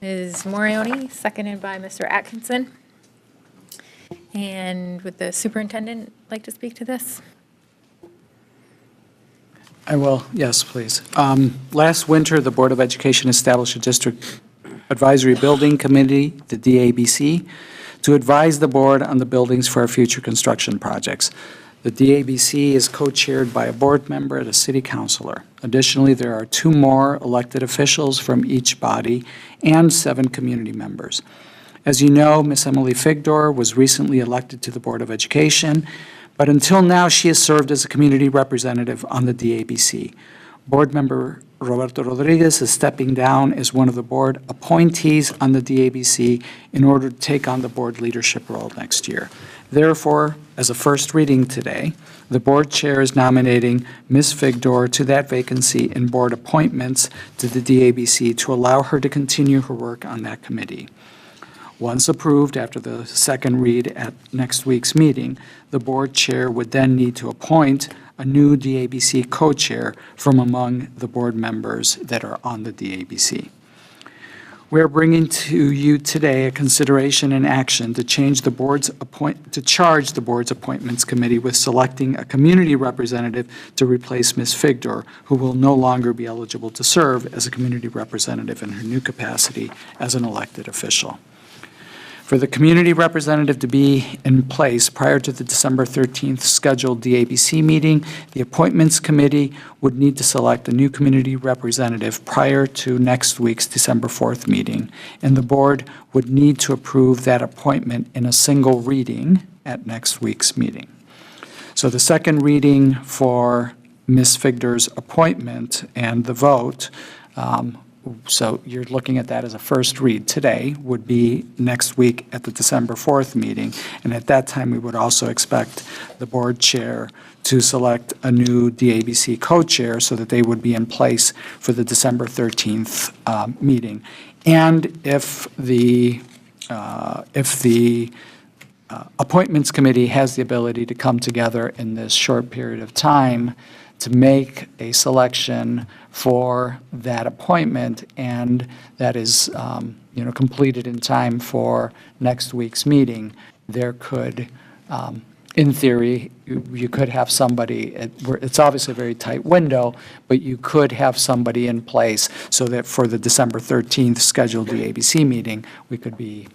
Ms. Morioni, seconded by Mr. Atkinson. And would the superintendent like to speak to this? I will, yes, please. Last winter, the Board of Education established a District Advisory Building Committee, the DABC, to advise the board on the buildings for our future construction projects. The DABC is co-chaired by a board member and a city councilor. Additionally, there are 2 more elected officials from each body and 7 community members. As you know, Ms. Emily Figdor was recently elected to the Board of Education, but until now, she has served as a community representative on the DABC. Board member Roberto Rodriguez is stepping down as one of the board appointees on the DABC in order to take on the board leadership role next year. Therefore, as a first reading today, the board chair is nominating Ms. Figdor to that vacancy in board appointments to the DABC to allow her to continue her work on that committee. Once approved after the second read at next week's meeting, the board chair would then need to appoint a new DABC co-chair from among the board members that are on the DABC. We are bringing to you today a consideration and action to charge the board's appointments committee with selecting a community representative to replace Ms. Figdor, who will no longer be eligible to serve as a community representative in her new capacity as an elected official. For the community representative to be in place prior to the December 13th scheduled DABC meeting, the Appointments Committee would need to select a new community representative prior to next week's December 4th meeting, and the board would need to approve that appointment in a single reading at next week's meeting. So the second reading for Ms. Figdor's appointment and the vote So you're looking at that as a first read. Today would be next week at the December 4th meeting, and at that time, we would also expect the board chair to select a new DABC co-chair so that they would be in place for the December 13th meeting. And if the Appointments Committee has the ability to come together in this short period of time to make a selection for that appointment, and that is, completed in time for next week's meeting, there could, in theory, you could have somebody, it's obviously a very tight window, but you could have somebody in place so that for the December 13th scheduled DABC meeting, we could be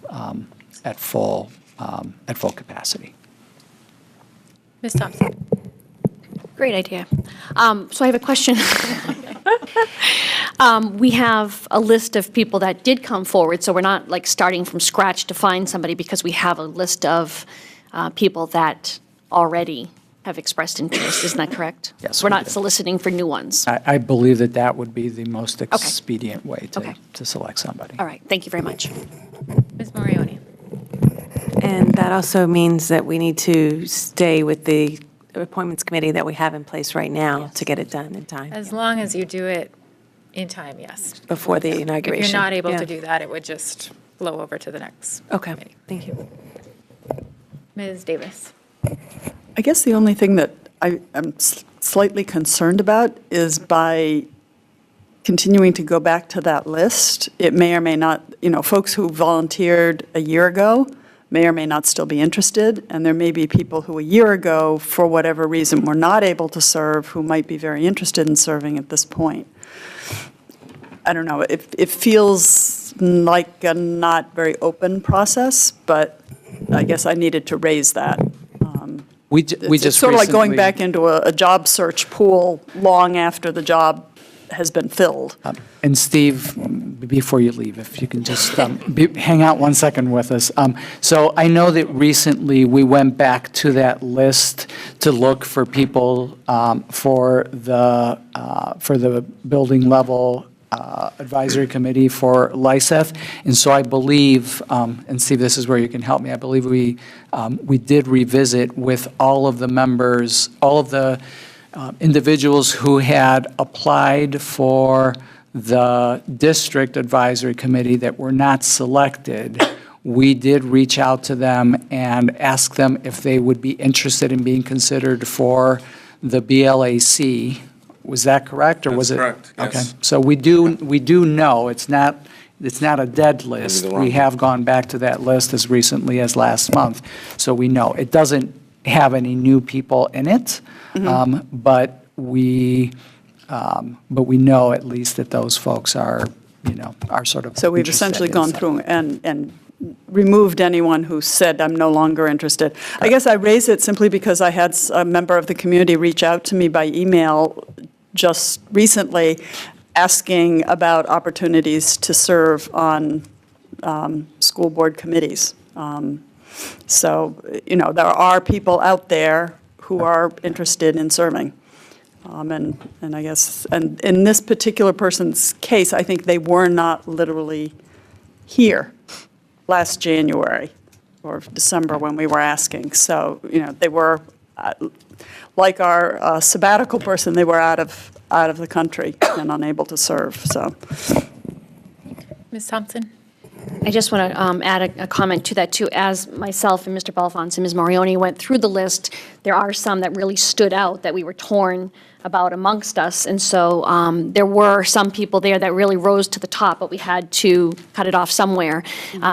at full capacity. Ms. Thompson? Great idea. So I have a question. We have a list of people that did come forward, so we're not like starting from scratch to find somebody because we have a list of people that already have expressed interest. Isn't that correct? Yes, We're we not do. soliciting for new ones. I believe that that would be the most expedient way to select somebody. All right, thank you very much. Ms. Morioni? And that also means that we need to stay with the appointments committee that we have in place right now to get it done in time. As long as you do it in time, yes. Before the inauguration. If you're not able Yeah. to do that, it would just blow over to the next Okay, committee. thank you. Ms. Davis? I guess the only thing that I'm slightly concerned about is by continuing to go back to that list, it may or may not, folks who volunteered a year ago may or may not still be interested, and there may be people who a year ago, for whatever reason, were not able to serve, who might be very interested in serving at this point. I don't know, it feels like a not very open process, but I guess I needed to raise that. We just It's sort of like going recently- back into a job search pool long after the job has been filled. And Steve, before you leave, if you can just hang out 1 second with us. So I know that recently we went back to that list to look for people for the building level advisory committee for LICEF. And so I believe, and Steve, this is where you can help me, I believe we did revisit with all of the members, all of the individuals who had applied for the district advisory committee that were not selected. We did reach out to them and ask them if they would be interested in being considered for the BLAC. Was that correct, or was it? That's correct, yes. Okay, so we do know, it's not a dead list. the wrong We have gone back to that list as recently as last month, so we know. It doesn't have any new people in it, but we know at least that those folks are sort of So we've interested essentially in gone something. through and removed anyone who said, I'm no longer interested. I guess I raise it simply because I had a member of the community reach out to me by email just recently asking about opportunities to serve on school board committees. So, there are people out there who are interested in serving. And I guess, and in this particular person's case, I think they were not literally here last January or December when we were asking. So, they were, like our sabbatical person, they were out of the country and unable to serve, so. Ms. Thompson? I just want to add a comment to that, too. As myself and Mr. Belfont and Ms. Morioni went through the list, there are some that really stood out that we were torn about amongst us. And so there were some people there that really rose to the top, but we had to cut it off somewhere.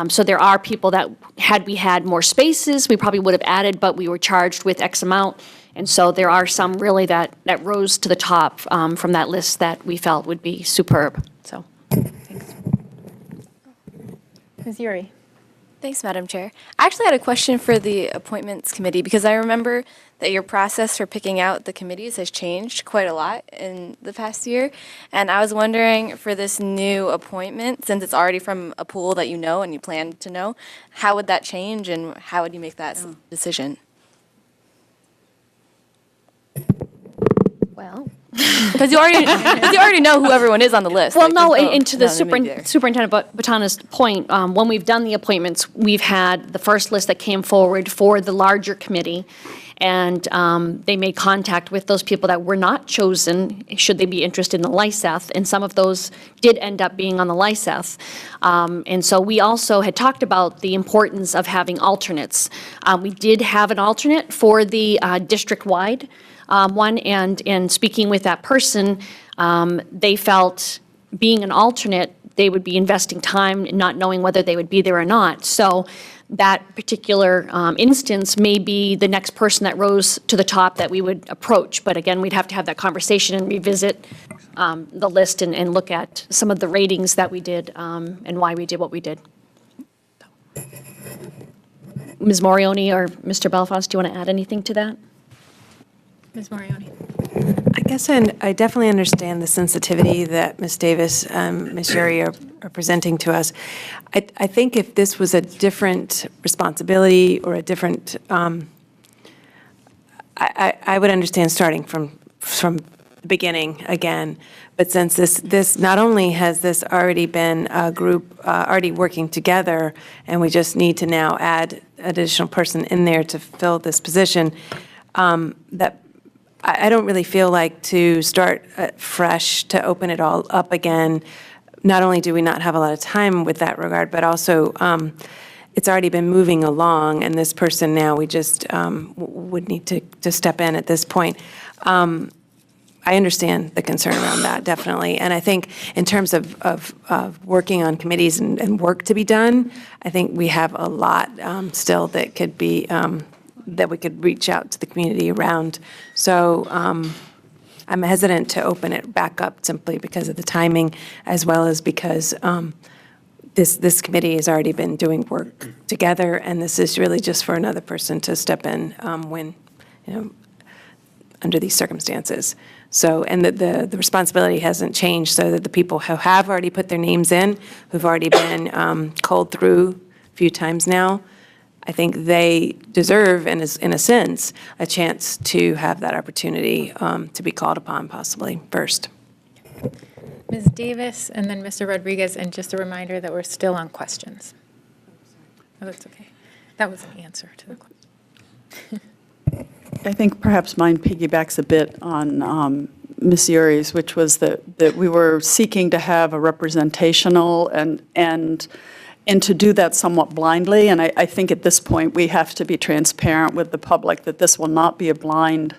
So there are people that, had we had more spaces, we probably would have added, but we were charged with X amount. And so there are some really that rose to the top from that list that we felt would be superb. So, thanks. Ms. Yuri? Thanks, Madam Chair. I actually had a question for the Appointments Committee because I remember that your process for picking out the committees has changed quite a lot in the past year. And I was wondering, for this new appointment, since it's already from a pool that you know and you plan to know, how would that change and how would you make that decision? Well, Because you already know who everyone is on the list. Well, Like, no, there's and to the no limit there. Superintendent Batana's point, when we've done the appointments, we've had the first list that came forward for the larger committee, and they made contact with those people that were not chosen, should they be interested in the LISEF, and some of those did end up being on the LISEF. And so we also had talked about the importance of having alternates. We did have an alternate for the district-wide one, and speaking with that person, they felt being an alternate, they would be investing time and not knowing whether they would be there or not. So that particular instance may be the next person that rose to the top that we would approach. But again, we'd have to have that conversation and revisit the list and look at some of the ratings that we did and why we did what we did. Ms. Morioni or Mr. Belfast, do you want to add anything to that? Ms. Morioni. I guess I definitely understand the sensitivity that Ms. Davis, Ms. Sherry are presenting to us. I think if this was a different responsibility or a different, I would understand starting from the beginning again. But since this not only has this already been a group already working together, and we just need to now add additional person in there to fill this position, that I don't really feel like to start fresh, to open it all up again. Not only do we not have a lot of time with that regard, but also it's already been moving along, and this person now, we just would need to step in at this point. I understand the concern around that, definitely. And I think in terms of working on committees and work to be done, I think we have a lot still that could be that we could reach out to the community around. So I'm hesitant to open it back up simply because of the timing, as well as because this committee has already been doing work together, and this is really just for another person to step in when, under these circumstances. So, and the responsibility hasn't changed, so that the people who have already put their names in, who've already been culled through a few times now, I think they deserve, in a sense, a chance to have that opportunity to be called upon possibly first. Ms. Davis, and then Mr. Rodriguez, and just a reminder that we're still on questions. Oh, that's okay. That was an answer to the question. I think perhaps mine piggybacks a bit on Ms. Yuri's, which was that we were seeking to have a representational and to do that somewhat blindly. And I think at this point, we have to be transparent with the public that this will not be a blind.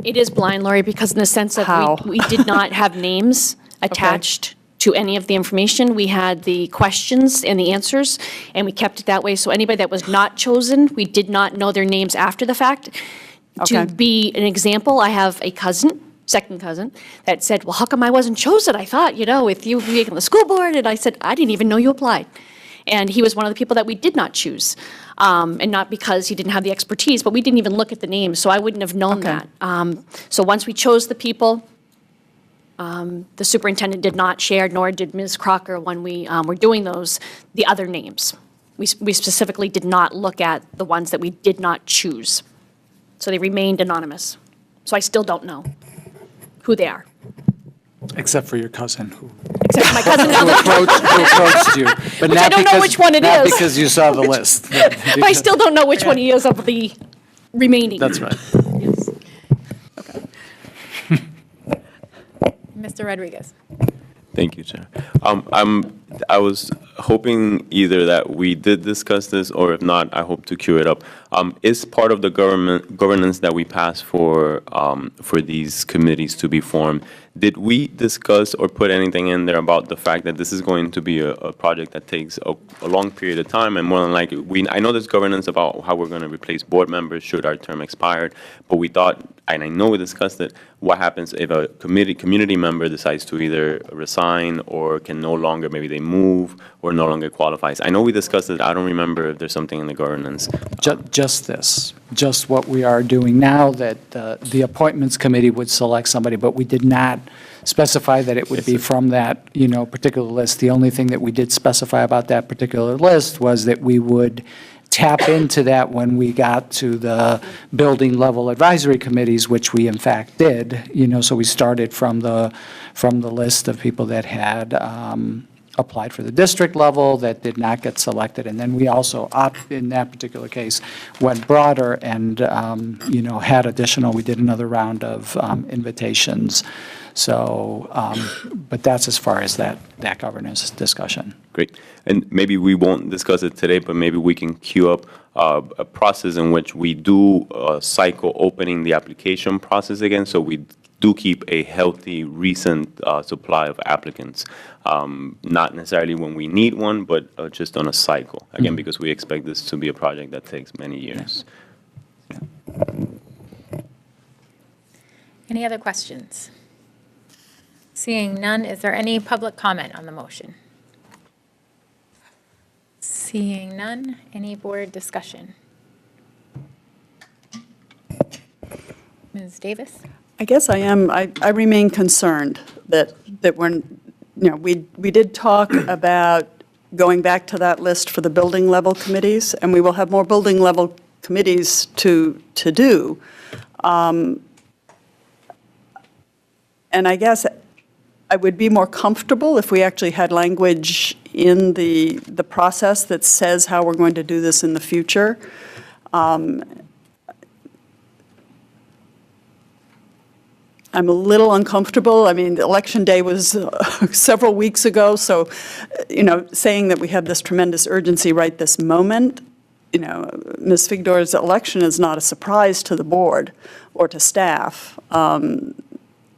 It is blind, Lori, because in the sense of we did not have names attached to any of the information. We had the questions and the answers, and we kept it that way. So anybody that was not chosen, we did not know their names after the fact. To be an example, I have a cousin, second cousin, that said, well, how come I wasn't chosen? I thought, with you being on the school board, and I said, I didn't even know you applied. And he was one of the people that we did not choose, and not because he didn't have the expertise, but we didn't even look at the names, so I wouldn't have known that. So once we chose the people, the superintendent did not share, nor did Ms. Crocker when we were doing those, the other names. We specifically did not look at the ones that we did not choose. So they remained anonymous. So I still don't know who they are. Except for your cousin who Except for my cousin who approached you. But Which I don't know which one it not is. because you saw the list. But I still don't know which one he is of the remaining. That's right. Yes. Mr. Rodriguez. Thank you, Chair. I was hoping either that we did discuss this, or if not, I hope to queue it up. Is part of the governance that we passed for these committees to be formed, did we discuss or put anything in there about the fact that this is going to be a project that takes a long period of time, and more than likely, I know there's governance about how we're going to replace board members should our term expire, but we thought, and I know we discussed it, what happens if a community member decides to either resign or can no longer, maybe they move or no longer qualifies? I know we discussed it. I don't remember if there's something in the governance. Just what we are doing now, that the appointments committee would select somebody, but we did not specify that it would be from that, particular list. The only thing that we did specify about that particular list was that we would tap into that when we got to the building level advisory committees, which we in fact did, so we started from the list of people that had applied for the district level that did not get selected. And then we also, in that particular case, went broader and, had additional, we did another round of invitations. So, but that's as far as that governance discussion. Great. And maybe we won't discuss it today, but maybe we can queue up a process in which we do cycle opening the application process again, so we do keep a healthy, recent supply of applicants. Not necessarily when we need one, but just on a cycle. Again, because we expect this to be a project that takes many years. Any other questions? Seeing none, is there any public comment on the motion? Seeing none, any board discussion? Ms. Davis? I guess I am, I remain concerned that we're, we did talk about going back to that list for the building level committees, and we will have more building level committees to do. And I guess I would be more comfortable if we actually had language in the process that says how we're going to do this in the future. I'm a little uncomfortable. I mean, election day was several weeks ago, so, saying that we have this tremendous urgency right this moment, Ms. Figdor's election is not a surprise to the board or to staff. And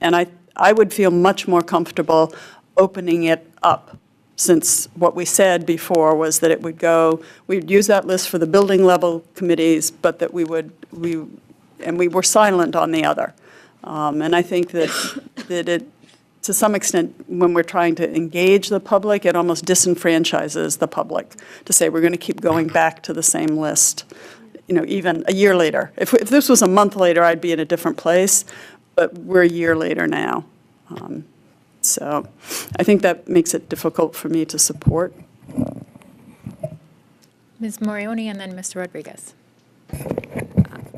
I would feel much more comfortable opening it up, since what we said before was that it would go, we'd use that list for the building level committees, but that we were silent on the other. And I think that it, to some extent, when we're trying to engage the public, it almost disenfranchises the public to say we're going to keep going back to the same list, even a year later. If this was a month later, I'd be in a different place, but we're a year later now. So I think that makes it difficult for me to support. Ms. Morioni and then Mr. Rodriguez.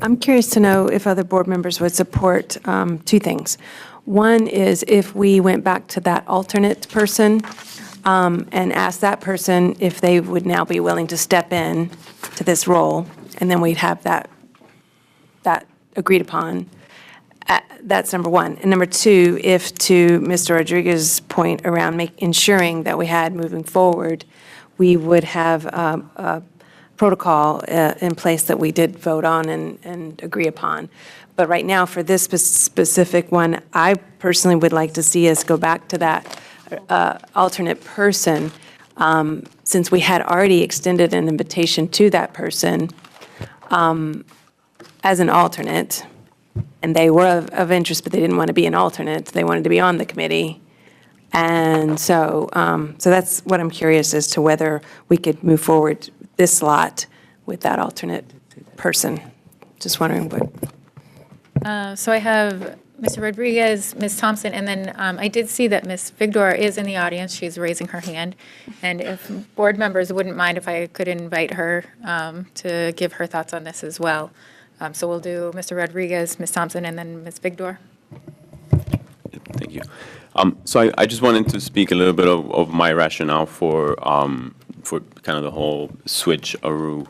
I'm curious to know if other board members would support two things. One is if we went back to that alternate person and asked that person if they would now be willing to step in to this role, and then we'd have that agreed upon. That's number one. And number two, if to Mr. Rodriguez's point around ensuring that we had moving forward, we would have a protocol in place that we did vote on and agree upon. But right now, for this specific one, I personally would like to see us go back to that alternate person, since we had already extended an invitation to that person as an alternate, and they were of interest, but they didn't want to be an alternate. They wanted to be on the committee. And so that's what I'm curious as to whether we could move forward this slot with that alternate person. Just wondering what. So I have Mr. Rodriguez, Ms. Thompson, and then I did see that Ms. Figdor is in the audience. She's raising her hand. And if board members wouldn't mind if I could invite her to give her thoughts on this as well. So we'll do Mr. Rodriguez, Ms. Thompson, and then Ms. Figdor. Thank you. So I just wanted to speak a little bit of my rationale for kind of the whole switcheroo.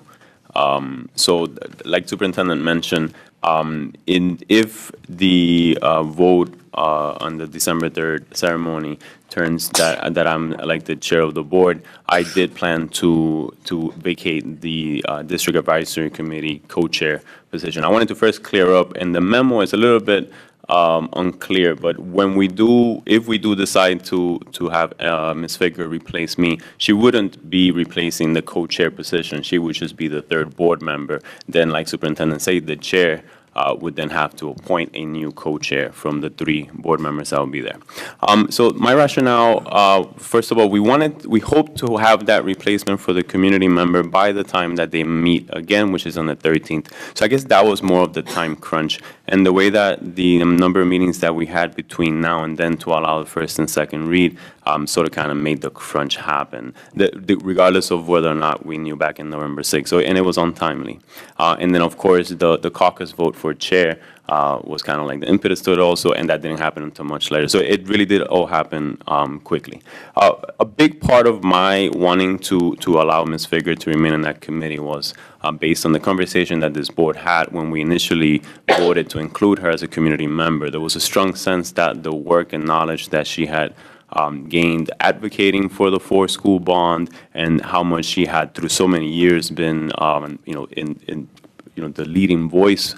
So like Superintendent mentioned, if the vote on the December 3rd ceremony turns that I'm elected chair of the board, I did plan to vacate the District Advisory Committee co-chair position. I wanted to first clear up, and the memo is a little bit unclear, but if we do decide to have Ms. Figdor replace me, she wouldn't be replacing the co-chair position. She would just be the third board member. Then, like Superintendent said, the chair would then have to appoint a new co-chair from the 3 board members that will be there. So my rationale, first of all, we hope to have that replacement for the community member by the time that they meet again, which is on the 13th. So I guess that was more of the time crunch. And the way that the number of meetings that we had between now and then to allow the first and second read sort of kind of made the crunch happen, regardless of whether or not we knew back in November 6th. So, and it was untimely. And then, of course, the caucus vote for chair was kind of like the impetus to it also, and that didn't happen until much later. So it really did all happen quickly. A big part of my wanting to allow Ms. Figger to remain in that committee was based on the conversation that this board had when we initially voted to include her as a community member. There was a strong sense that the work and knowledge that she had gained advocating for the 4-school bond, and how much she had through so many years been, the leading voice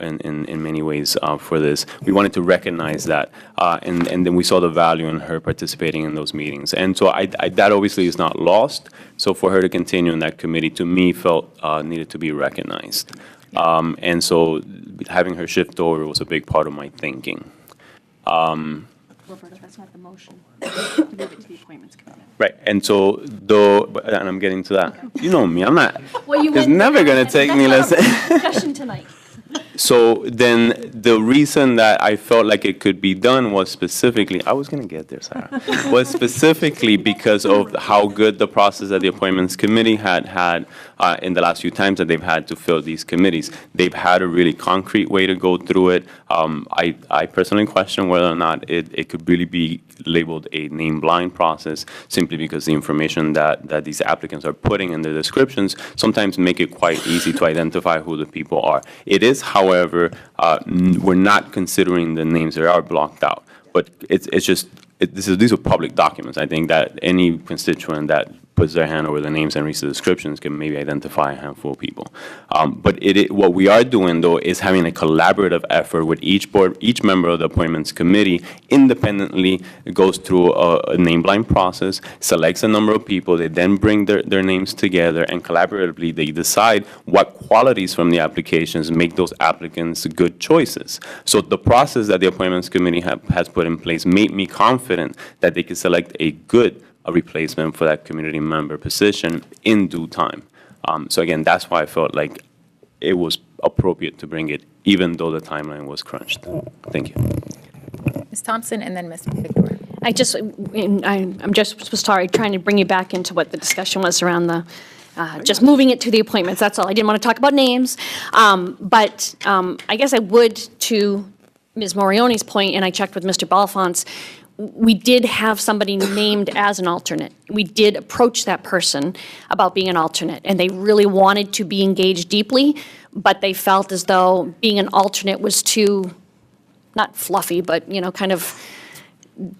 in many ways for this. We wanted to recognize that, and then we saw the value in her participating in those meetings. And so that obviously is not lost. So for her to continue in that committee, to me, felt needed to be recognized. And so having her shift over was a big part of my thinking. Roberta, that's not the motion. To move it to the appointments committee. Right, and so, and I'm getting to that. You know me, I'm not, Well, you it's went- never going to take me less. Discussion tonight. So then the reason that I felt like it could be done was specifically, I was going to get there, Sarah, was specifically because of how good the process that the appointments committee had in the last few times that they've had to fill these committees. They've had a really concrete way to go through it. I personally question whether or not it could really be labeled a name blind process, simply because the information that these applicants are putting in their descriptions sometimes make it quite easy to identify who the people are. It is, however, we're not considering the names that are blocked out, but it's just, these are public documents. I think that any constituent that puts their hand over the names and reads the descriptions can maybe identify a handful of people. But what we are doing, though, is having a collaborative effort with each member of the appointments committee independently goes through a name blind process, selects a number of people, they then bring their names together, and collaboratively they decide what qualities from the applications make those applicants good choices. So the process that the appointments committee has put in place made me confident that they could select a replacement for that community member position in due time. So again, that's why I felt like it was appropriate to bring it, even though the timeline was crunched. Thank you. Ms. Thompson and then Ms. Victor. I'm just sorry, trying to bring you back into what the discussion was around the, just moving it to the appointments, that's all. I didn't want to talk about names. But I guess I would, to Ms. Morione's point, and I checked with Mr. Balfons, we did have somebody named as an alternate. We did approach that person about being an alternate, and they really wanted to be engaged deeply, but they felt as though being an alternate was too, not fluffy, but, kind of,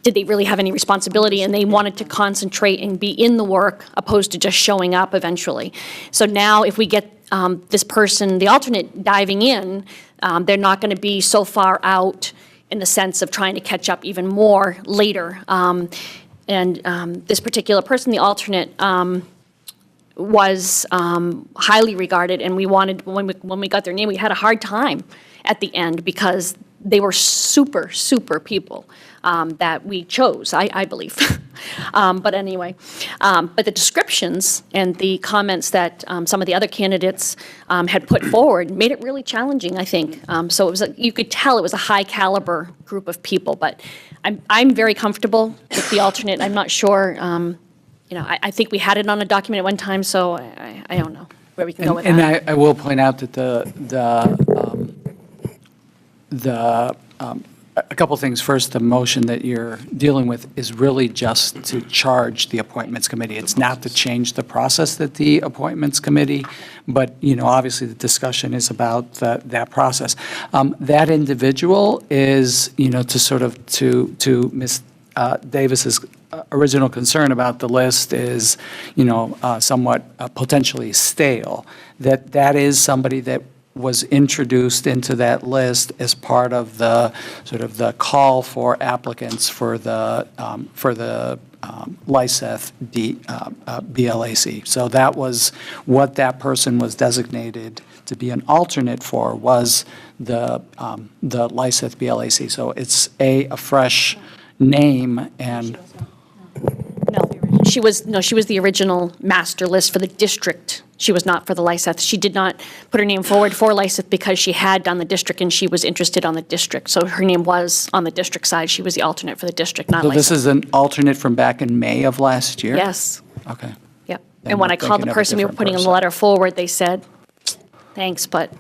did they really have any responsibility? And they wanted to concentrate and be in the work opposed to just showing up eventually. So now if we get this person, the alternate, diving in, they're not going to be so far out in the sense of trying to catch up even more later. This particular person, the alternate, was highly regarded, and we wanted, when we got their name, we had a hard time at the end because they were super, super people that we chose, I believe. But anyway, but the descriptions and the comments that some of the other candidates had put forward made it really challenging, I think. So it was, you could tell it was a high caliber group of people, but I'm very comfortable with the alternate. I'm not sure, I think we had it on a document at one time, so I don't know where we can go with that. And I will point out that a couple things. First, the motion that you're dealing with is really just to charge the appointments committee. It's not to change the process that the appointments committee, but, obviously the discussion is about that process. That individual is, to Ms. Davis's original concern about the list is, somewhat potentially stale. That is somebody that was introduced into that list as part of the, sort of the call for applicants for the LICEF BLAC. So that was what that person was designated to be an alternate for, was the LICEF BLAC. So it's a fresh name, and She was the original master list for the district. She was not for the LICEF. She did not put her name forward for LICEF because she had done the district and she was interested on the district. So her name was on the district side. She was the alternate for the district, not so LICEF. this is an alternate from back in May of last year? Yes. Okay. Yep. Then And when we're I called the thinking of a person we were different putting in the person. letter forward, they said, thanks, but,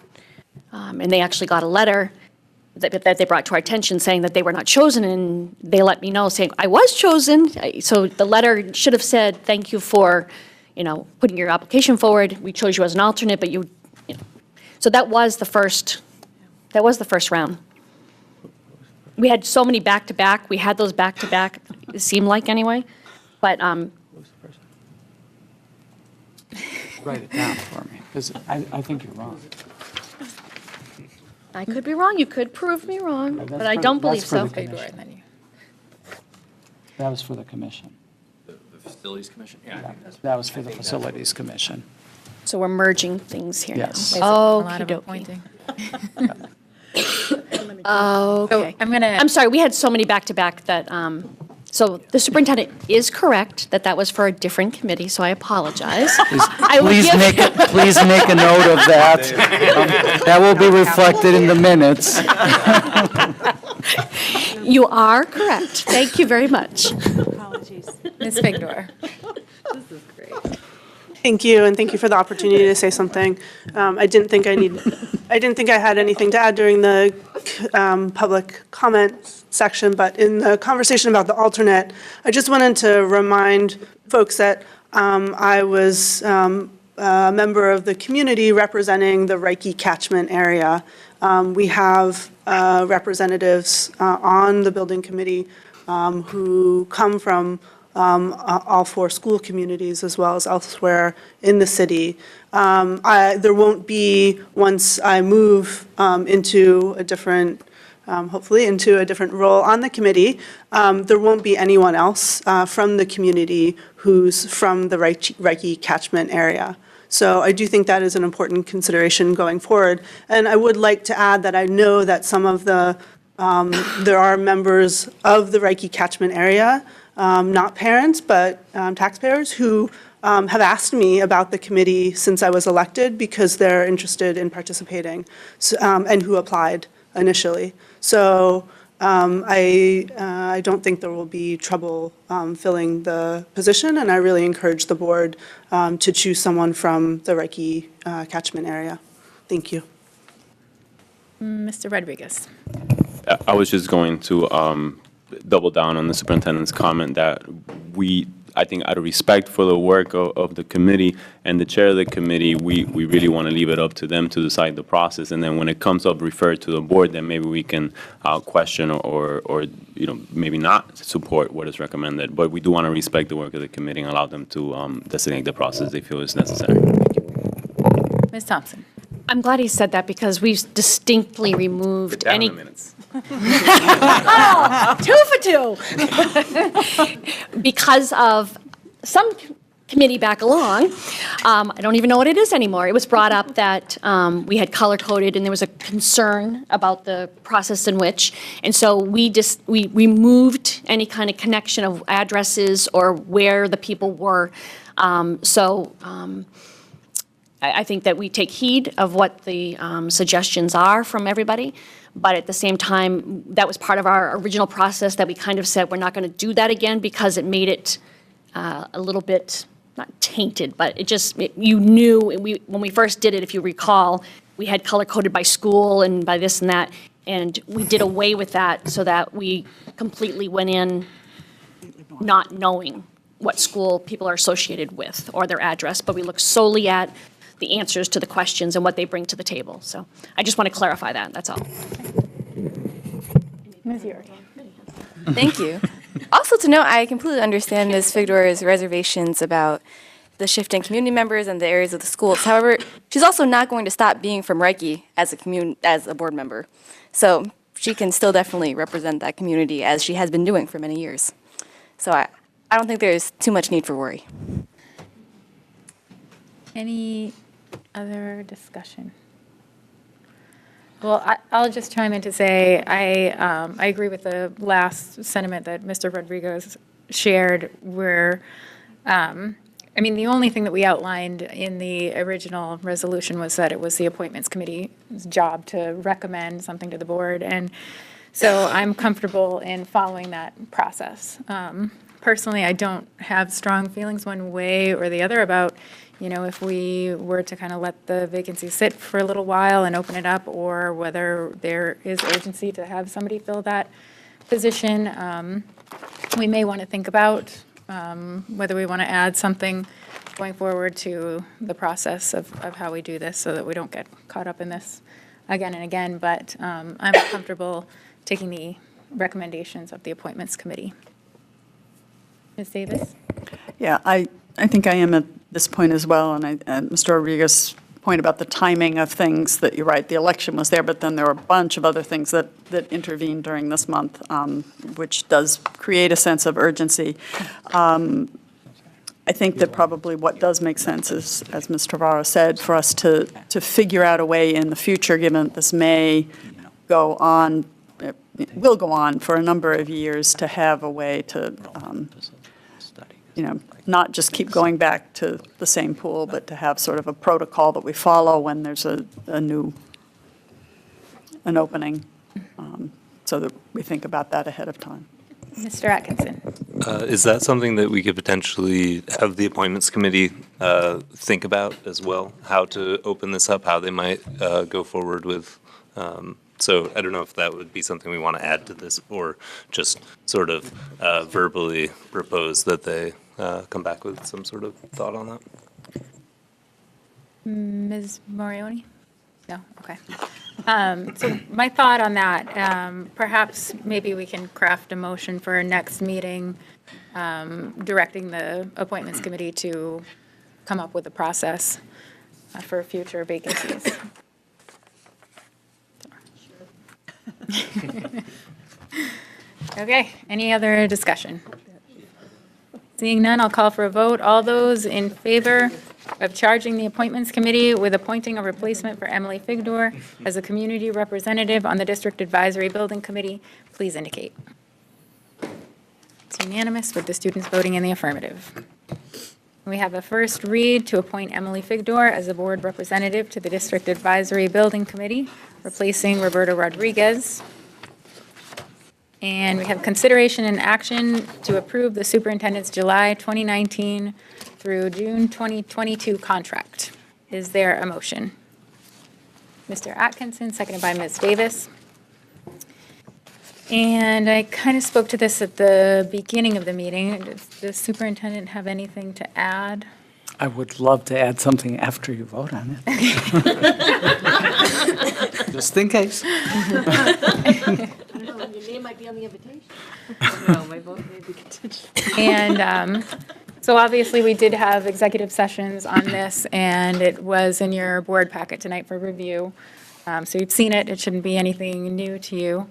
and they actually got a letter that they brought to our attention saying that they were not chosen, and they let me know saying, I was chosen. So the letter should have said, thank you for, putting your application forward. We chose you as an alternate, but you know. So that was the first round. We had so many back-to-back. We had those back-to-back, it seemed like anyway. But, Write it down for me, because I think you're wrong. I could be wrong. You could prove me wrong, That's but I for- don't that's believe for so. the commission. That was for the commission. The Facilities Commission? Yeah. I think that's- That was for the Facilities Commission. So we're merging things here now. Yes. There's a lot of Okey-dokey. appointing. Okay. I'm I'm sorry, we had so many back-to-back that, so the superintendent is correct that that was for a different committee, so I apologize. I will Please give- make a note of that. That will be reflected in the minutes. You are correct. Thank you very much. Ms. Figdor. Thank you, and thank you for the opportunity to say something. I didn't think I had anything to add during the public comment section, but in the conversation about the alternate, I just wanted to remind folks that I was a member of the community representing the Reiki catchment area. We have representatives on the building committee who come from all four school communities as well as elsewhere in the city. There won't be, once I move into a different, hopefully into a different role on the committee, there won't be anyone else from the community who's from the Reiki catchment area. So I do think that is an important consideration going forward. And I would like to add that I know that some of the, there are members of the Reiki catchment area, not parents, but taxpayers who have asked me about the committee since I was elected because they're interested in participating, and who applied initially. So I don't think there will be trouble filling the position, and I really encourage the board to choose someone from the Reiki catchment area. Thank you. Mr. Rodriguez. I was just going to double down on the superintendent's comment that I think out of respect for the work of the committee and the chair of the committee, we really want to leave it up to them to decide the process. And then when it comes up referred to the board, then maybe we can question or maybe not support what is recommended. But we do want to respect the work of the committee and allow them to designate the process they feel is necessary. Ms. Thompson. I'm glad he said that because we've distinctly removed any. Minutes. Oh, 2 for 2. Because of some committee back along, I don't even know what it is anymore. It was brought up that we had color-coded and there was a concern about the process in which, and so we removed any kind of connection of addresses or where the people were. I think that we take heed of what the suggestions are from everybody, but at the same time, that was part of our original process that we kind of said we're not going to do that again because it made it a little bit, not tainted, but you knew, when we first did it, if you recall, we had color-coded by school and by this and that, and we did away with that so that we completely went in not knowing what school people are associated with or their address, but we look solely at the answers to the questions and what they bring to the table. So I just want to clarify that, that's all. Ms. York. Thank you. Also to note, I completely understand Ms. Figdor's reservations about the shifting community members and the areas of the schools. However, she's also not going to stop being from Reiki as a board member. So she can still definitely represent that community as she has been doing for many years. So I don't think there's too much need for worry. Any other discussion? Well, I'll just chime in to say I agree with the last sentiment that Mr. Rodriguez shared, where, I mean, the only thing that we outlined in the original resolution was that it was the Appointments Committee's job to recommend something to the board, and so I'm comfortable in following that process. Personally, I don't have strong feelings one way or the other about, if we were to kind of let the vacancy sit for a little while and open it up, or whether there is urgency to have somebody fill that position. We may want to think about whether we want to add something going forward to the process of how we do this so that we don't get caught up in this again and again. But I'm comfortable taking the recommendations of the Appointments Committee. Ms. Davis? Yeah, I think I am at this point as well, and Mr. Rodriguez's point about the timing of things, that you're right, the election was there, but then there were a bunch of other things that intervened during this month, which does create a sense of urgency. I think that probably what does make sense is, as Ms. Trevorrow said, for us to figure out a way in the future, given that this may go on, it will go on for a number of years, to have a way to, not just keep going back to the same pool, but to have sort of a protocol that we follow when there's an opening, so that we think about that ahead of time. Mr. Atkinson? Is that something that we could potentially have the Appointments Committee think about as well? How to open this up, how they might go forward with, so I don't know if that would be something we want to add to this, or just sort of verbally propose that they come back with some sort of thought on that. Ms. Morioni? No? Okay. So my thought on that, perhaps maybe we can craft a motion for our next meeting, directing the Appointments Committee to come up with a process for future vacancies. Okay, any other discussion? Seeing none, I'll call for a vote. All those in favor of charging the Appointments Committee with appointing a replacement for Emily Figdor as a community representative on the District Advisory Building Committee, please indicate. It's unanimous with the students voting in the affirmative. We have a first read to appoint Emily Figdor as a board representative to the District Advisory Building Committee, replacing Roberto Rodriguez. And we have consideration and action to approve the superintendent's July 2019 through June 2022 contract. Is there a motion? Mr. Atkinson, seconded by Ms. Davis. And I kind of spoke to this at the beginning of the meeting. Does the superintendent have anything to add? I would love to add something after you vote on it. Just in case. Your name might be on the invitation. No, my vote may be contingent. And so obviously, we did have executive sessions on this, and it was in your board packet tonight for review. So you've seen it. It shouldn't be anything new to you.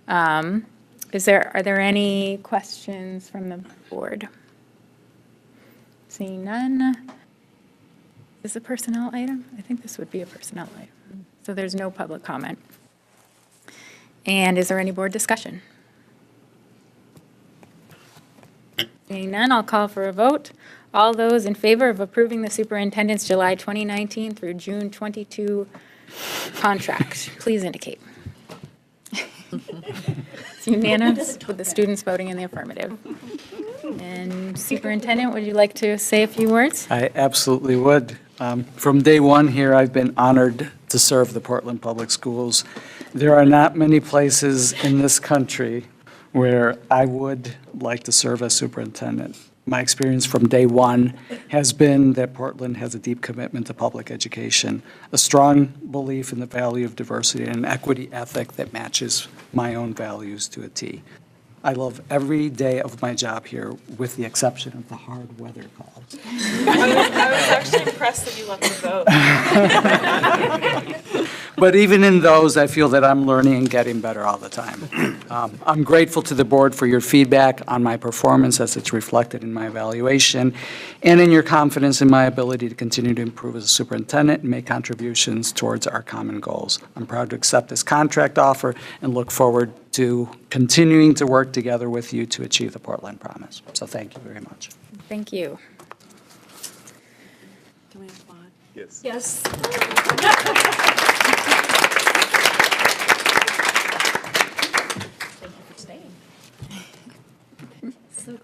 Are there any questions from the board? Seeing none. Is this a personnel item? I think this would be a personnel item. So there's no public comment. And is there any board discussion? Seeing none, I'll call for a vote. All those in favor of approving the superintendent's July 2019 through June 22 contract, please indicate. It's unanimous with the students voting in the affirmative. And Superintendent, would you like to say a few words? I absolutely would. From day one here, I've been honored to serve the Portland Public Schools. There are not many places in this country where I would like to serve as superintendent. My experience from day one has been that Portland has a deep commitment to public education, a strong belief in the value of diversity, and an equity ethic that matches my own values to a T. I love every day of my job here, with the exception of the hard weather calls. I was actually impressed that you let me vote. But even in those, I feel that I'm learning and getting better all the time. I'm grateful to the board for your feedback on my performance as it's reflected in my evaluation, and in your confidence in my ability to continue to improve as a superintendent and make contributions towards our common goals. I'm proud to accept this contract offer and look forward to continuing to work together with you to achieve the Portland Promise. So thank you very much. Thank you. Can we applaud? Yes. Yes.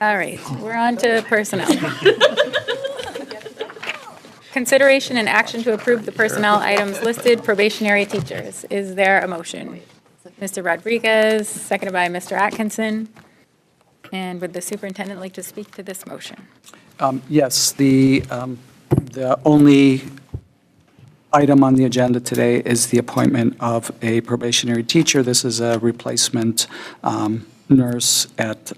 All right, we're on to personnel. Consideration and action to approve the personnel items listed, probationary teachers. Is there a motion? Mr. Rodriguez, seconded by Mr. Atkinson. And would the superintendent like to speak to this motion? Yes, the only item on the agenda today is the appointment of a probationary teacher. This is a replacement nurse at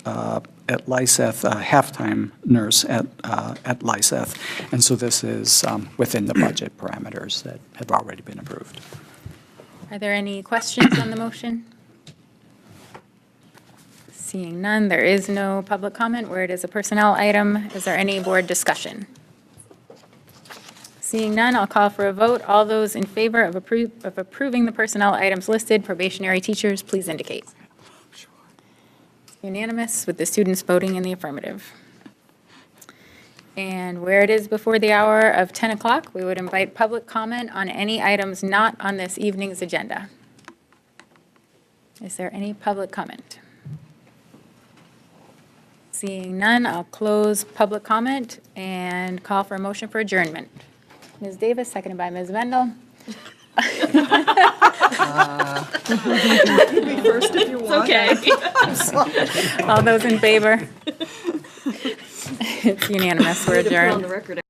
Lyseth, a half-time nurse at Lyseth. And so this is within the budget parameters that have already been approved. Are there any questions on the motion? Seeing none, there is no public comment where it is a personnel item. Is there any board discussion? Seeing none, I'll call for a vote. All those in favor of approving the personnel items listed, probationary teachers, please indicate. Unanimous, with the students voting in the affirmative. And where it is before the hour of 10 o'clock, we would invite public comment on any items not on this evening's agenda. Is there any public comment? Seeing none, I'll close public comment and call for a motion for adjournment. Ms. Davis, seconded by Ms. Vendel. First if you want. All those in favor? It's unanimous, we're adjourned.